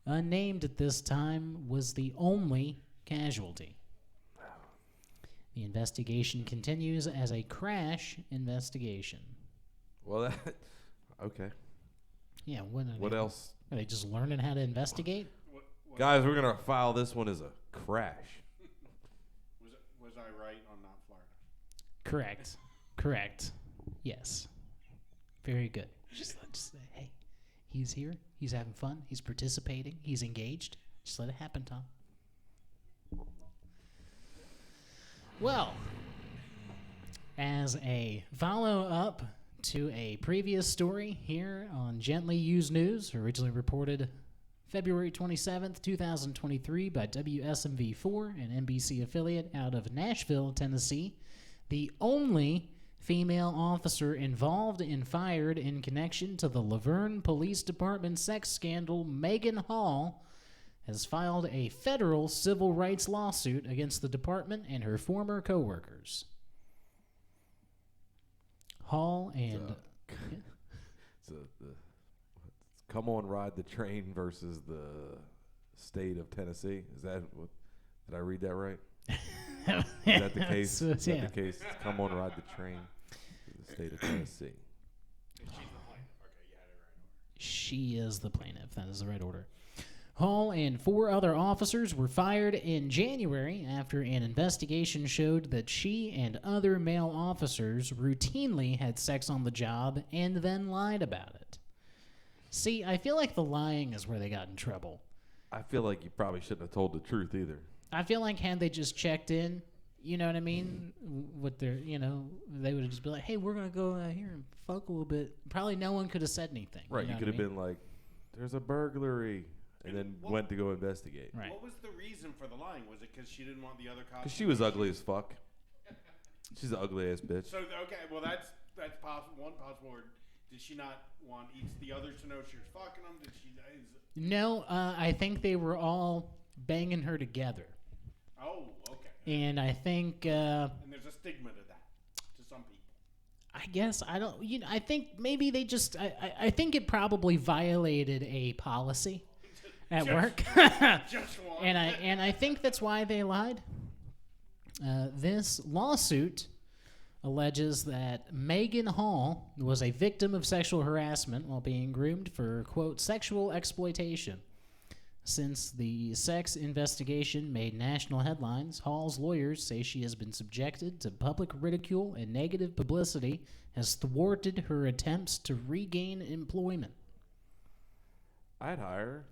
unnamed at this time, was the only casualty. The investigation continues as a crash investigation. Well, okay. Yeah, What else? Are they just learning how to investigate? Guys, we're going to file this one as a crash. Was I right on not Florida? Correct. Yes. Very good. Just say, hey, he's here. He's having fun. He's participating. He's engaged. Just let it happen, Tom. Well, as a follow-up to a previous story here on Gently Used News, originally reported February 27th, 2023 by WSMV4, an NBC affiliate out of Nashville, Tennessee. The only female officer involved and fired in connection to the Laverne Police Department sex scandal, Megan Hall, has filed a federal civil rights lawsuit against the department and her former co-workers. Hall and... Come on, ride the train versus the state of Tennessee. Is that what? Did I read that right? Is that the case? Is that the case? Come on, ride the train to the state of Tennessee. She's the plaintiff. Okay, you had it right. She is the plaintiff. That is the right order. Hall and 4 other officers were fired in January after an investigation showed that she and other male officers routinely had sex on the job and then lied about it. See, I feel like the lying is where they got in trouble. I feel like you probably shouldn't have told the truth either. I feel like had they just checked in, you know what I mean, with their, they would have just been like, hey, we're going to go out here and fuck a little bit. Probably no one could have said anything. Right, you could have been like, there's a burglary, and then What- went to go investigate. Right. What was the reason for the lying? Was it because she didn't want the other cops? Because she was ugly as fuck. She's an ugly ass bitch. So okay, well that's possible. One possible word. Did she not want the others to know she was fucking them? Did she? No, I think they were all banging her together. Oh, okay. And I think... And there's a stigma to that, to some people. I guess I don't. I think maybe they just. I think it probably violated a policy at work, Just one. and I think that's why they lied. This lawsuit alleges that Megan Hall was a victim of sexual harassment while being groomed for, quote, sexual exploitation. Since the sex investigation made national headlines, Hall's lawyers say she has been subjected to public ridicule and negative publicity has thwarted her attempts to regain employment. I'd hire her.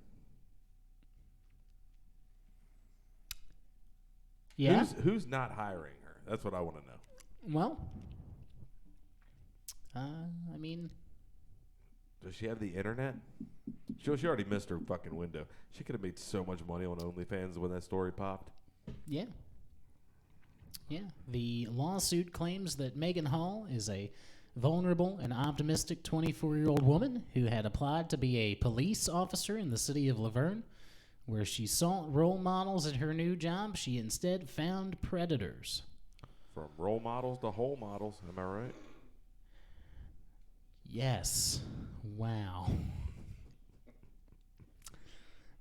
Yeah? Who's not hiring her? That's what I want to know. Well, I mean... Does she have the internet? She already missed her fucking window. She could have made so much money on OnlyFans when that story popped. Yeah. Yeah. The lawsuit claims that Megan Hall is a vulnerable and optimistic 24-year-old woman who had applied to be a police officer in the city of Laverne. Where she sought role models at her new job, she instead found predators. From role models to whole models, am I right? Yes. Wow.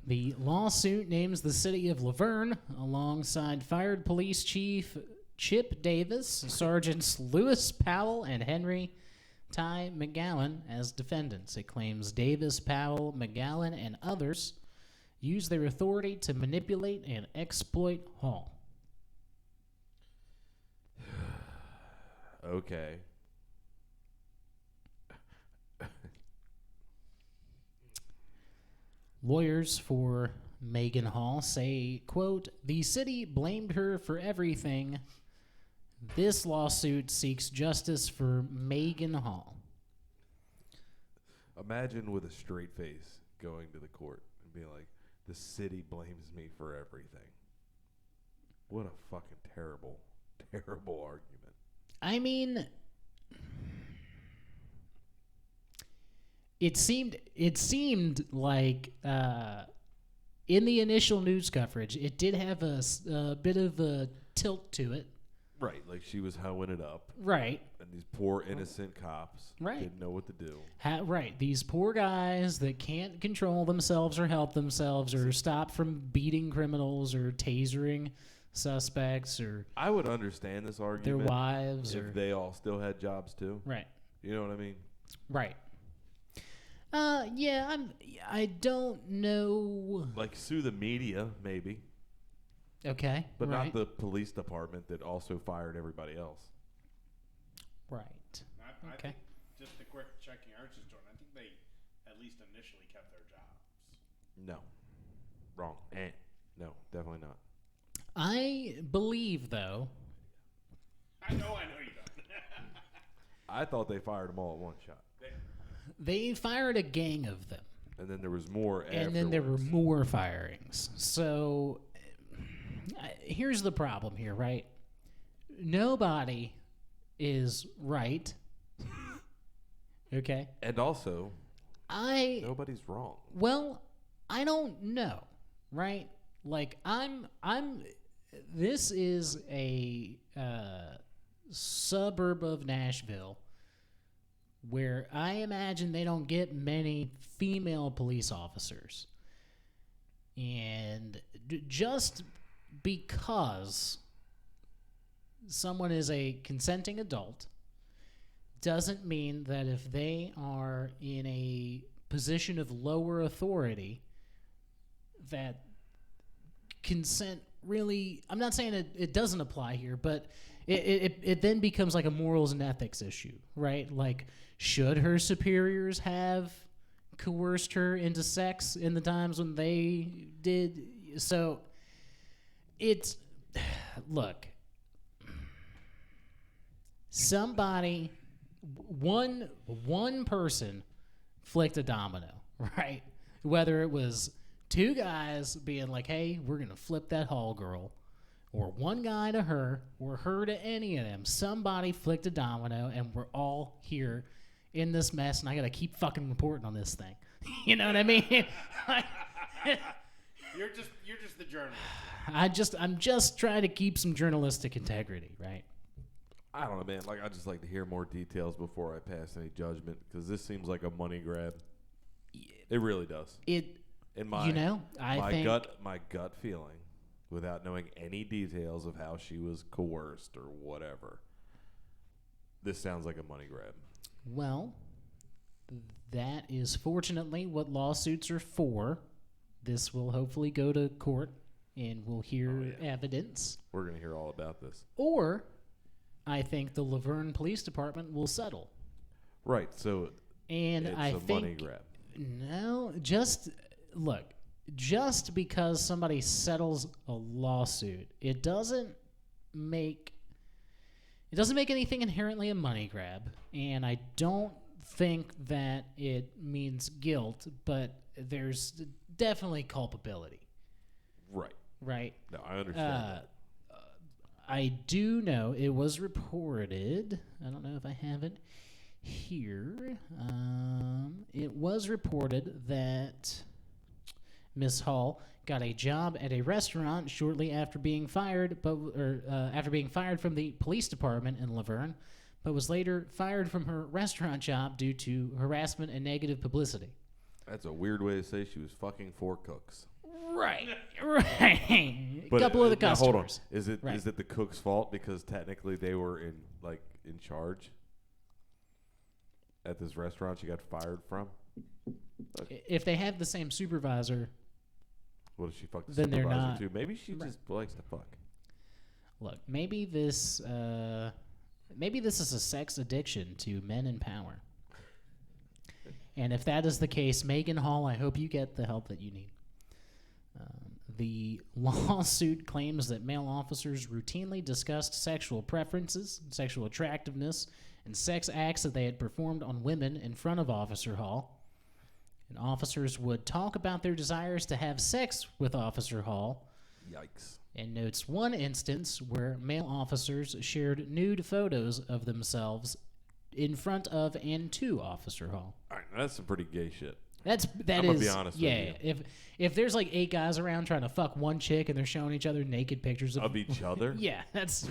The lawsuit names the city of Laverne alongside fired police chief Chip Davis, Sergeants Lewis Powell and Henry Ty McGowan as defendants. It claims Davis, Powell, McGowan, and others use their authority to manipulate and exploit Hall. Okay. Lawyers for Megan Hall say, quote, the city blamed her for everything. This lawsuit seeks justice for Megan Hall. Imagine with a straight face going to the court and being like, the city blames me for everything. What a fucking terrible, terrible argument. I mean, it seemed like in the initial news coverage, it did have a bit of a tilt to it. Right, like she was hoeing it up. Right. And these poor innocent cops didn't know what to do. Right. These poor guys that can't control themselves or help themselves or stop from beating criminals or tasering suspects or I would understand this their argument wives if or they all still had jobs too. right. You know what I mean? Right. Yeah, I don't know. Like sue the media, maybe. Okay. But right. not the police department that also fired everybody else. Right. I Okay. think just a quick checking Archie's door. I think they at least initially kept their jobs. No. Wrong. No, definitely not. I believe, though, I know you don't. I thought they fired them all at one shot. They fired a gang of them. And then there was more afterwards. And then there were more firings. So here's the problem here, right? Nobody is right. Okay? And also, nobody's wrong. Well, I don't know, right? Like this is a suburb of Nashville where I imagine they don't get many female police officers. And just because someone is a consenting adult doesn't mean that if they are in a position of lower authority that consent really, I'm not saying it doesn't apply here, but it then becomes like a morals and ethics issue, right? Like, should her superiors have coerced her into sex in the times when they did? So it's, look, somebody, one person flicked a domino, right? Whether it was two guys being like, hey, we're going to flip that hall girl, or one guy to her, or her to any of them. Somebody flicked a domino, and we're all here in this mess, and I got to keep fucking reporting on this thing. You know what I mean? You're just the journalist. I'm just trying to keep some journalistic integrity, right? I don't know, man. Like, I just like to hear more details before I pass any judgment, because this seems like a money grab. It really does. In my, my gut feeling, without knowing any details of how she was coerced or whatever, this sounds like a money grab. Well, that is fortunately what lawsuits are for. This will hopefully go to court, and we'll hear evidence. We're going to hear all about this. Or I think the Laverne Police Department will settle. Right, so and it's a money grab. No, just because somebody settles a lawsuit, it doesn't make anything inherently a money grab, and I don't think that it means guilt, but there's definitely culpability. Right. No, I understand that. I do know it was reported. I don't know if I have it here. It was reported that Miss Hall got a job at a restaurant shortly after being fired, after being fired from the police department in Laverne, but was later fired from her restaurant job due to harassment and negative publicity. That's a weird way to say she was fucking 4 cooks. Right. A couple of the customers. Hold on. Is it the cook's fault because technically they were in charge at this restaurant she got fired from? If they have the same supervisor, what if she fucked the then they're supervisor not, too? Maybe she just likes to fuck. Look, maybe this is a sex addiction to men in power. And if that is the case, Megan Hall, I hope you get the help that you need. The lawsuit claims that male officers routinely discussed sexual preferences, sexual attractiveness, and sex acts that they had performed on women in front of Officer Hall. And officers would talk about their desires to have sex with Officer Hall. Yikes. And notes one instance where male officers shared nude photos of themselves in front of and to Officer Hall. All right, that's some pretty gay shit. I'm gonna be honest with you. If there's like 8 guys around trying to fuck one chick and they're showing each other naked pictures of each other, yeah, that's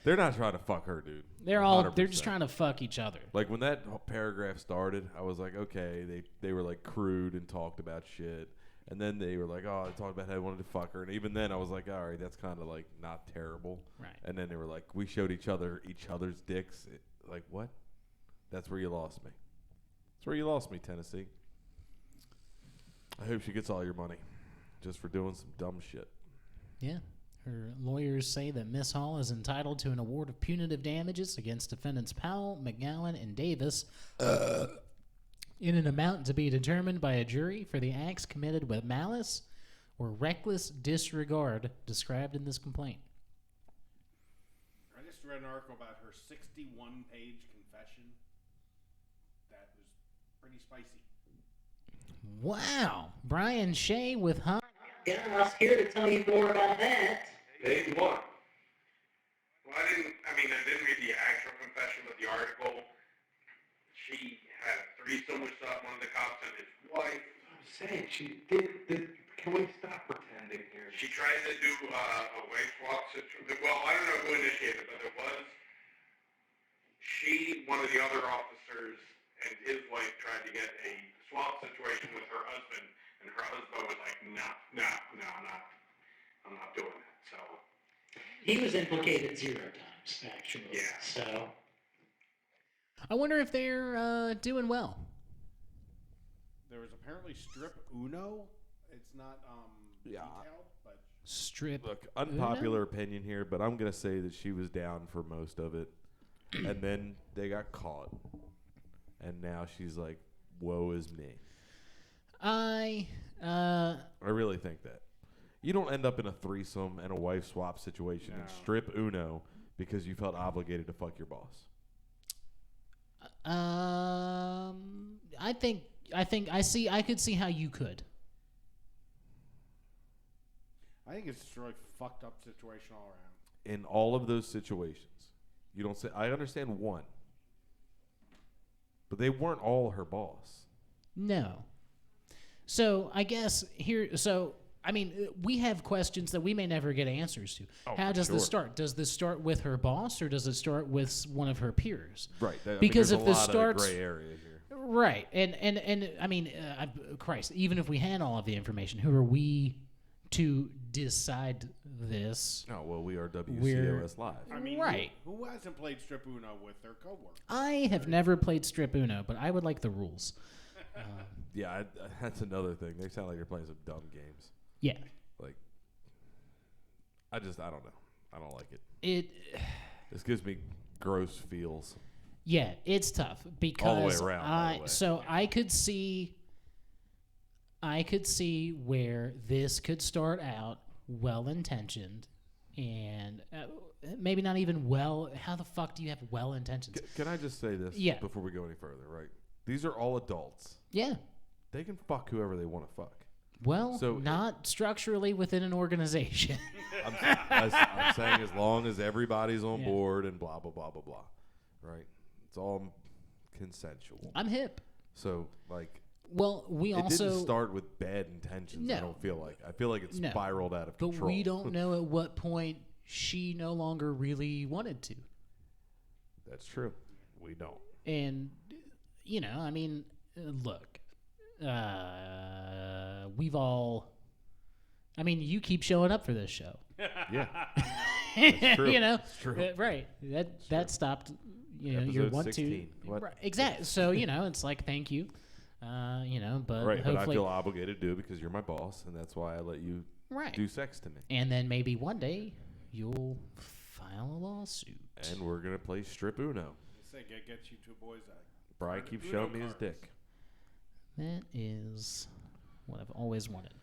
they're not trying to fuck her, dude. They're just trying to fuck each other. Like when that paragraph started, I was like, okay, they were like crude and talked about shit, and then they were like, oh, they talked about how they wanted to fuck her, and even then I was like, all right, that's kind of like not terrible, right? And then they were like, we showed each other's dicks, like what? That's where you lost me. That's where you lost me, Tennessee. I hope she gets all your money just for doing some dumb shit. Yeah. Her lawyers say that Miss Hall is entitled to an award of punitive damages against defendants Powell, McGowan, and Davis in an amount to be determined by a jury for the acts committed with malice or reckless disregard described in this complaint. I just read an article about her 61-page confession. pretty spicy. Wow. Brian Shea with Huh? Yeah, I was here to tell you more about that. Page 1. Well, I didn't read the actual confession, but the article, she had a threesome with one of the cops and his wife. I'm saying she did. Can we stop pretending here? She tried to do a wife swap situation. Well, I don't know who initiated it, but it was one of the other officers, and his wife tried to get a swap situation with her husband, and her husband was like, no, I'm not doing that. So He was implicated 0 times, actually. Yeah. So I wonder if they're doing well. There was apparently strip Uno. It's not detailed, but Strip. Look, unpopular opinion here, but I'm going to say that she was down for most of it. And then they got caught. And now she's like, woe is me. I really think that. You don't end up in a threesome and a wife swap situation and strip Uno because you felt obligated to fuck your boss. I could see how you could. I think it's just a really fucked up situation all around. In all of those situations, you don't say, I understand one. But they weren't all her boss. No. So I guess we have questions that we may never get answers to. How does this start? Does this start with her boss or does it start with one of her peers? Right. Because if there's this a lot starts of gray area here. Right. And Christ, even if we had all of the information, who are we to decide this? Oh, well, we are WCOS Live. I mean, right. Who hasn't played strip Uno with their coworker? I have never played strip Uno, but I would like the rules. Yeah, that's another thing. They sound like they're playing some dumb games. Yeah. Like, I don't know. I don't like it. This gives me gross feels. Yeah, it's tough because all the way around. By the way. So I could see where this could start out well-intentioned and maybe not even well. How the fuck do you have well intentions? Can I just say this before we go any further, right? These are all adults. Yeah. They can fuck whoever they want to fuck. Well, so not structurally within an organization. I'm saying as long as everybody's on board and blah, blah, blah, blah, blah. Right? It's all consensual. I'm hip. So, like... Well, it didn't start with bad intentions, No. I don't feel like. I feel like it spiraled out of control. But we don't know at what point she no longer really wanted to. That's true. We don't. And, look, we've all... you keep showing up for this show. Yeah. That's true. It's true. Right. That stopped, your 1, 2... Right, exactly. So, it's like, thank you. But right, hopefully, but I feel obligated to do because you're my boss, and that's why I let you do sex to me. And then maybe one day you'll file a lawsuit. And we're going to play strip Uno. Say, get you two boys out. Brian keeps showing me his dick. That is what I've always wanted.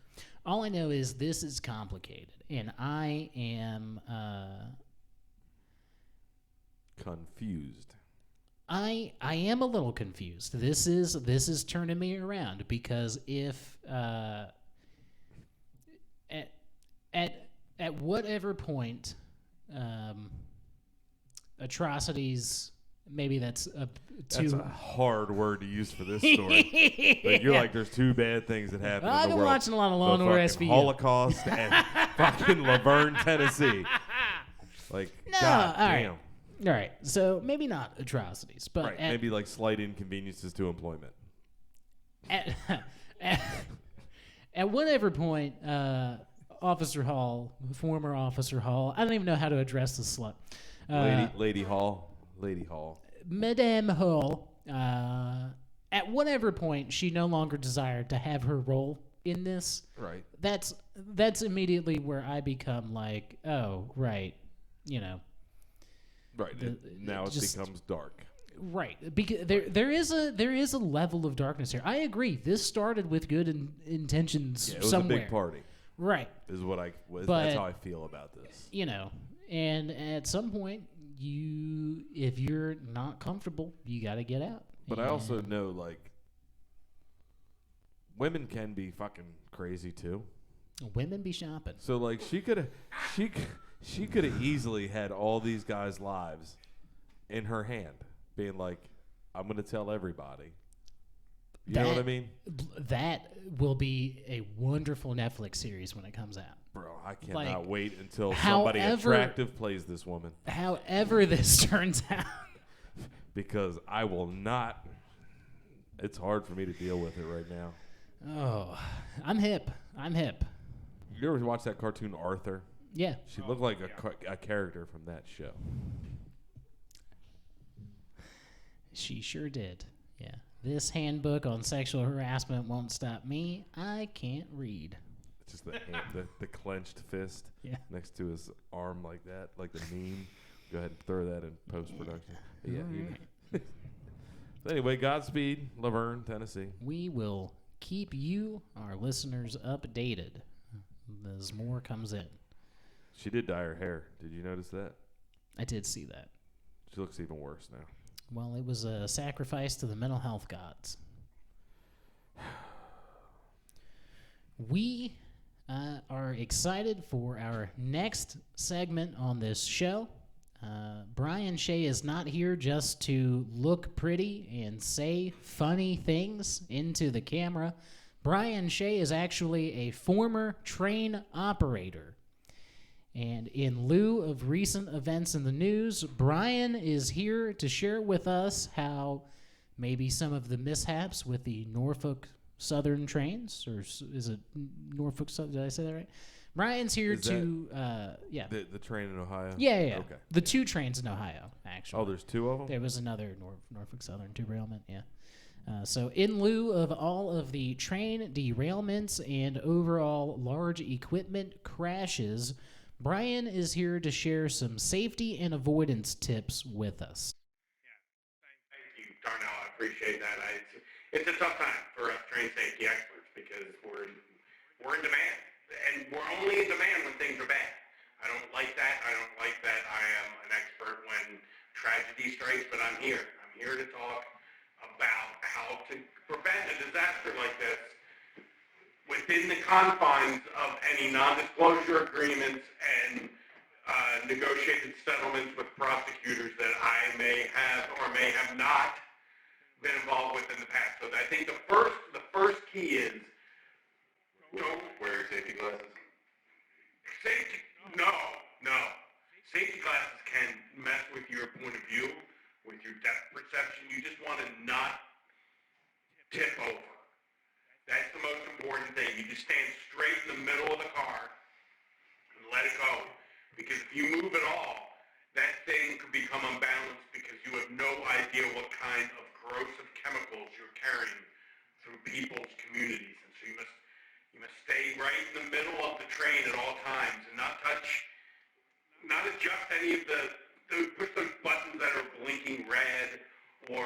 All I know is this is complicated, and I am confused. I am a little confused. This is turning me around because if at whatever point atrocities, maybe that's a hard word to use for this story. Like you're like, there's two bad things that happen in the I've been world. watching a lot of Law and Order SVU. Holocaust and fucking Laverne, Tennessee. Like, no, God all damn. Right. All right, so maybe not atrocities, but maybe like slight inconveniences to employment. At whatever point, Officer Hall, former Officer Hall, I don't even know how to address this slut. Lady Hall. Madame Hall, at whatever point she no longer desired to have her role in this. Right. That's immediately where I become like, oh, right, Right. Now it becomes dark. Right. Because there is a level of darkness here. I agree. This started with good intentions it was somewhere. a big party. Right. That's how I feel about this. And at some point if you're not comfortable, you got to get out. But I also know women can be fucking crazy too. Women be shopping. So like she could have easily had all these guys' lives in her hand, being like, I'm gonna tell everybody. You know what I mean? That will be a wonderful Netflix series when it comes out. Bro, I cannot wait until however, somebody attractive plays this woman. However this turns out. Because I will not. It's hard for me to deal with it right now. Oh, I'm hip. You ever watch that cartoon Arthur? Yeah. She looked like a character from that show. She sure did. Yeah. This handbook on sexual harassment won't stop me. I can't read. It's just the hand, the clenched fist next to his arm like that, like the meme. Go ahead and throw that in post-production. Yeah. Right. So anyway, Godspeed, Laverne, Tennessee. We will keep you, our listeners, updated as more comes in. She did dye her hair. Did you notice that? I did see that. She looks even worse now. Well, it was a sacrifice to the mental health gods. We are excited for our next segment on this show. Brian Shea is not here just to look pretty and say funny things into the camera. Brian Shea is actually a former train operator. And in lieu of recent events in the news, Brian is here to share with us how maybe some of the mishaps with the Norfolk Southern trains, or is it Norfolk Southern? Did I say that right? Brian's here The train in Ohio? Yeah. Okay. The two trains in Ohio, actually. Oh, there's two of them? There was another Norfolk Southern derailment, yeah. So in lieu of all of the train derailments and overall large equipment crashes, Brian is here to share some safety and avoidance tips with us. Thank you, Darnell. I appreciate that. It's a tough time for us train safety experts because we're in demand, and we're only in demand when things are bad. I don't like that. I I am an expert when tragedy strikes, but I'm here. I'm here to talk about how to prevent a disaster like this within the confines of any non-disclosure agreements and negotiated settlements with prosecutors that I may have or may have not been involved with in the past. So I think the first key is don't wear your safety glasses. No. Safety glasses can mess with your point of view, with your depth perception. You just want to not tip over. That's the most important thing. You just stand straight in the middle of the car and let it go. Because if you move at all, that thing could become unbalanced because you have no idea what kind of corrosive chemicals you're carrying through people's communities. And so you must stay right in the middle of the train at all times and not adjust any of push those buttons that are blinking red or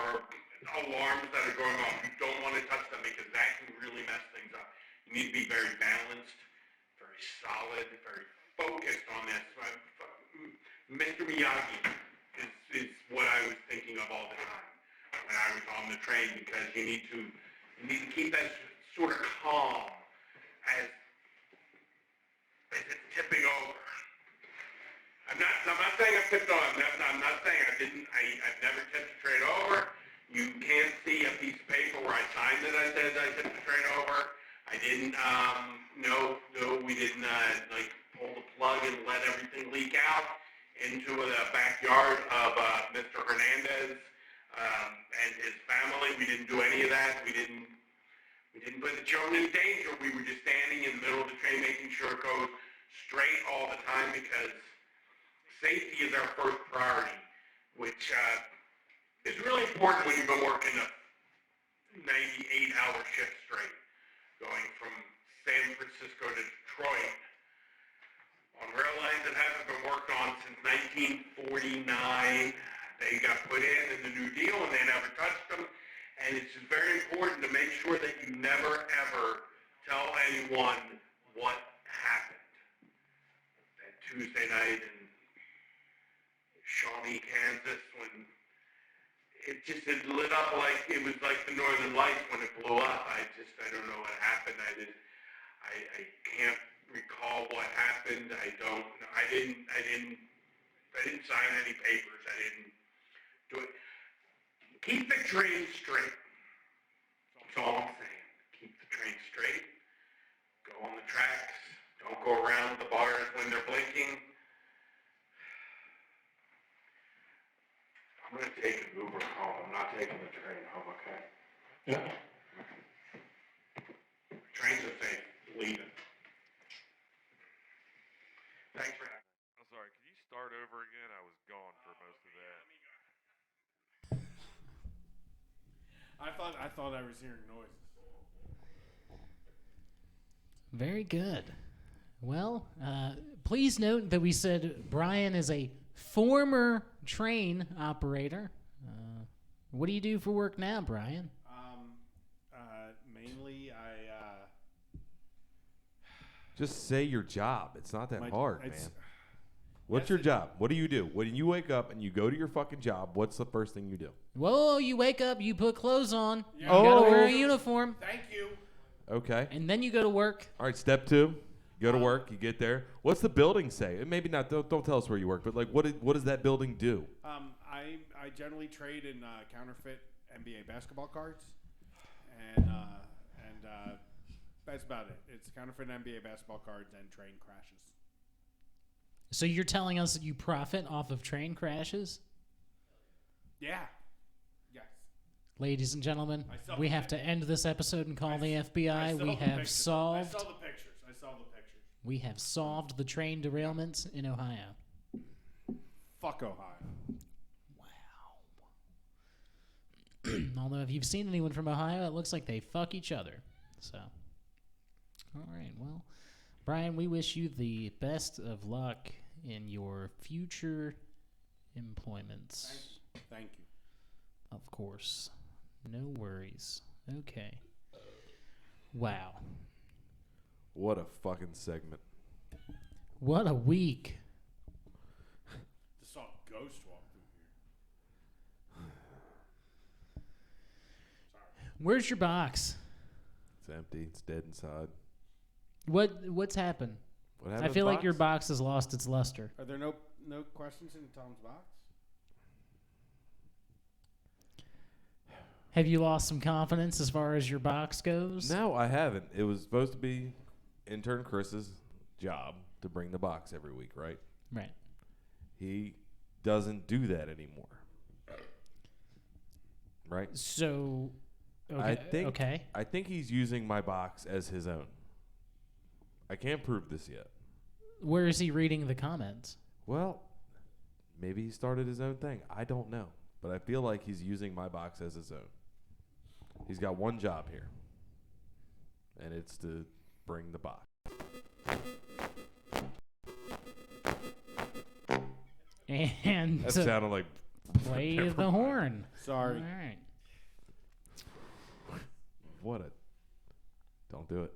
alarms that are going off. You don't want to touch them because that can really mess things up. You need to be very balanced, very solid, very focused on this. Mr. Miyagi is what I was thinking of all the time when I was on the train, because you need to keep that sort of calm as it's tipping over. I'm not saying I've tipped over. I'm not saying I've never tipped a train over. You can't see a piece of paper where I signed that I said I tipped the train over. I didn't, we didn't, pull the plug and let everything leak out into the backyard of Mr. Hernandez and his family. We didn't do any of that. We didn't put the children in danger. We were just standing in the middle of the train making sure it goes straight all the time, because safety is our first priority, which is really important when you've been working a 98-hour shift straight, going from San Francisco to Detroit on rail lines that haven't been worked on since 1949. They got put in the New Deal and they never touched them. And it's just very important to make sure that you never, ever tell anyone what happened that Tuesday night in Shawnee, Kansas, when it lit up like it was like the Northern Lights when it blew up. I don't know what happened. I can't recall what happened. I didn't sign any papers. I didn't do it. Keep the train straight. That's all I'm saying. Keep the train straight. Go on the tracks. Don't go around the bars when they're blinking. I'm going to take an Uber home. I'm not taking the train home, okay? Yeah. Trains are safe. Leaving. Thanks for having me. I'm sorry, could you start over again? I was gone for most of that. I thought I was hearing noises. Very good. Well, please note that we said Brian is a former train operator. What do you do for work now, Brian? Mainly Just say your job. It's not that hard, man. it's- What's your job? What do you do? When you wake up and you go to your fucking job, what's the first thing you do? Whoa, you wake up, you put clothes on, you Oh. gotta wear a uniform, Thank you. Okay. and then you go to work. All right, step 2. You go to work, you get there. What's the building say? And maybe not, don't tell us where you work, but like what does that building do? I generally trade in counterfeit NBA basketball cards, and that's about it. It's counterfeit NBA basketball cards and train crashes. So you're telling us that you profit off of train crashes? Yeah. Yes. Ladies and gentlemen, I saw we the have to end this episode and call the I FBI. saw We the have pictures. solved. I saw the pictures. We have solved the train derailments in Ohio. Fuck Ohio. Although if you've seen anyone from Ohio, it looks like they fuck each other. So, all right. Well, Brian, we wish you the best of luck in your future employments. Thank you. Of course. No worries. Okay. Wow. What a fucking segment. What a week. Just saw a ghost walk through here. Where's your box? It's empty. It's dead inside. What's happened? What I happened? feel like your box has lost its luster. Are there no questions in Tom's box? Have you lost some confidence as far as your box goes? No, I haven't. It was supposed to be intern Chris's job to bring the box every week, right? Right. He doesn't do that anymore. Right? So, okay. I think he's using my box as his own. I can't prove this yet. Where is he reading the comments? Well, maybe he started his own thing. I don't know. But I feel like he's using my box as his own. He's got one job here. And it's to bring the box. And That sounded like play the horn. Sorry. All right. what a... Don't do it.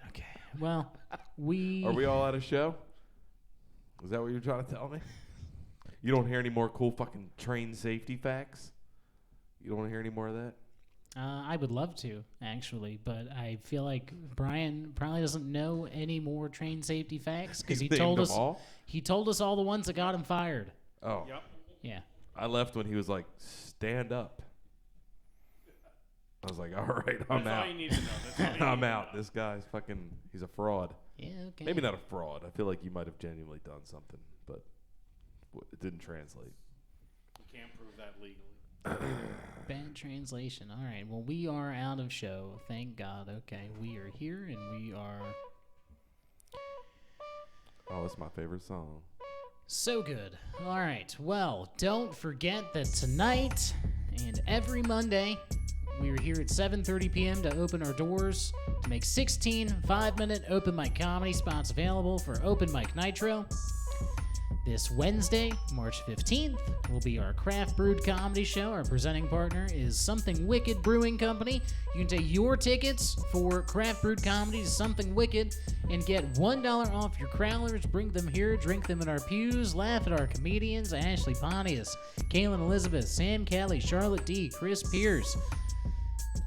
Okay. Well, Are we all at a show? Is that what you're trying to tell me? You don't hear any more cool fucking train safety facts? You don't want to hear any more of that? I would love to, actually, but I feel like Brian probably doesn't know any more train safety facts because he He's told named us them all? he told us all the ones that got him fired. Oh. Yep. Yeah. I left when he was like, stand up. I was like, all right, I'm That's out. all you need to know. That's all you need I'm to out. know. This guy's fucking, he's a fraud. Yeah, okay. Maybe not a fraud. I feel like you might have genuinely done something, but it didn't translate. You can't prove that legally. Bad translation. All right. Well, we are out of show. Thank God. Okay. We are here and we are Oh, that's my favorite song. so good. All right. Well, don't forget that tonight and every Monday, we are here at 7:30 p.m. to open our doors to make 16 5-minute open mic comedy spots available for Open Mic Nitro. This Wednesday, March 15th, will be our Craft Brewed Comedy Show. Our presenting partner is Something Wicked Brewing Company. You can take your tickets for Craft Brewed Comedy to Something Wicked and get $1 off your crowlers. Bring them here, drink them in our pews, laugh at our comedians, Ashley Pontius, Kaelin Elizabeth, Sam Kelly, Charlotte D., Chris Pierce.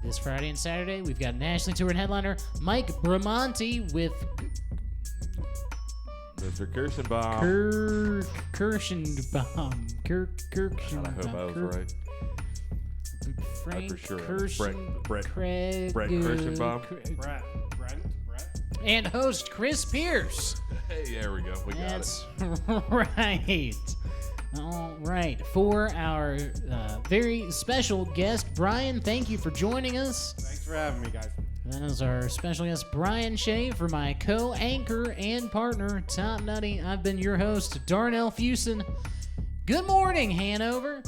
This Friday and Saturday, we've got nationally touring headliner Mike Bramonti with Mr. Kirschenbaum. Kirschenbaum. I hope I was right. Frank for sure. Craig. Brett Kirschenbaum. Brett. And host Chris Pierce. Hey, there we go. We got That's right. All right. For our very special guest, Brian, thank you for joining us. Thanks for having me, guys. That is our special guest, Brian Shea. For my co-anchor and partner, Tom Nutty, I've been your host, Darnell Fuson. Good morning, Hanover.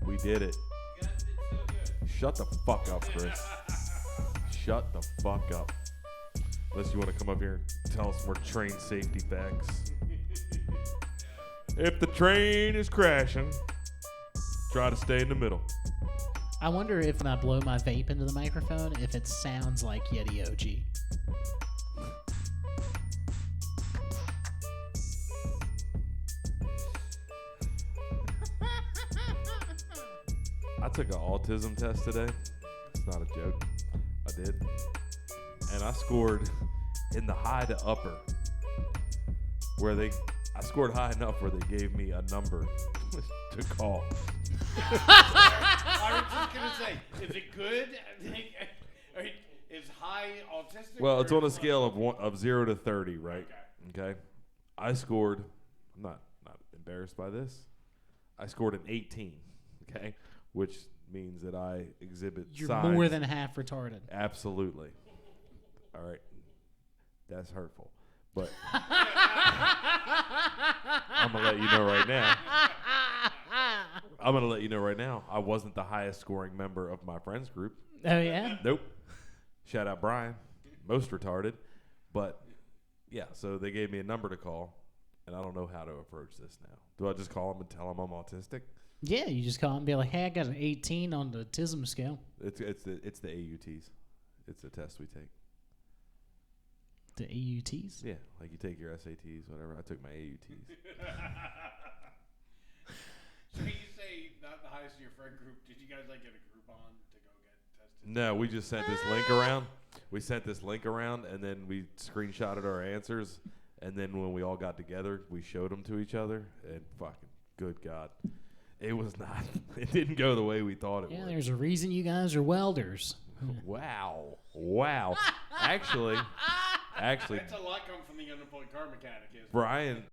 We did it. Shut the fuck up, Chris. Shut the fuck up. Unless you want to come up here and tell us more train safety facts. If the train is crashing, try to stay in the middle. I wonder if when I blow my vape into the microphone, if it sounds like Yeti OG. I took an autism test today. It's not a joke. I did. And I scored in the high to upper. I scored high enough where they gave me a number to call. I was just going to say, is it good? Is high autistic? Well, it's on a scale of 0 to 30, right? Okay. I scored, I'm not embarrassed by this. I scored an 18, okay? Which means that I exhibit You're signs. more than half retarded. Absolutely. All right. That's hurtful. But I'm going to let you know right now. I wasn't the highest scoring member of my friends group. Oh, yeah? Nope. Shout out Brian. Most retarded. But, yeah, so they gave me a number to call, and I don't know how to approach this now. Do I just call them and tell them I'm autistic? Yeah, you just call and be like, hey, I got an 18 on the autism scale. It's the AUTs. It's the test we take. The AUTs? Yeah, like you take your SATs, whatever. I took my AUTs. So you say not the highest in your friend group. Did you guys get a Groupon to go get tested? No, we just sent this link around. We sent this link around, and then we screenshotted our answers. And then when we all got together, we showed them to each other. And fucking good God. It was not. It didn't go the way we thought it would. Yeah, there's a reason you guys are welders. Wow. Actually, That's a lot coming from the unemployed car mechanic. Brian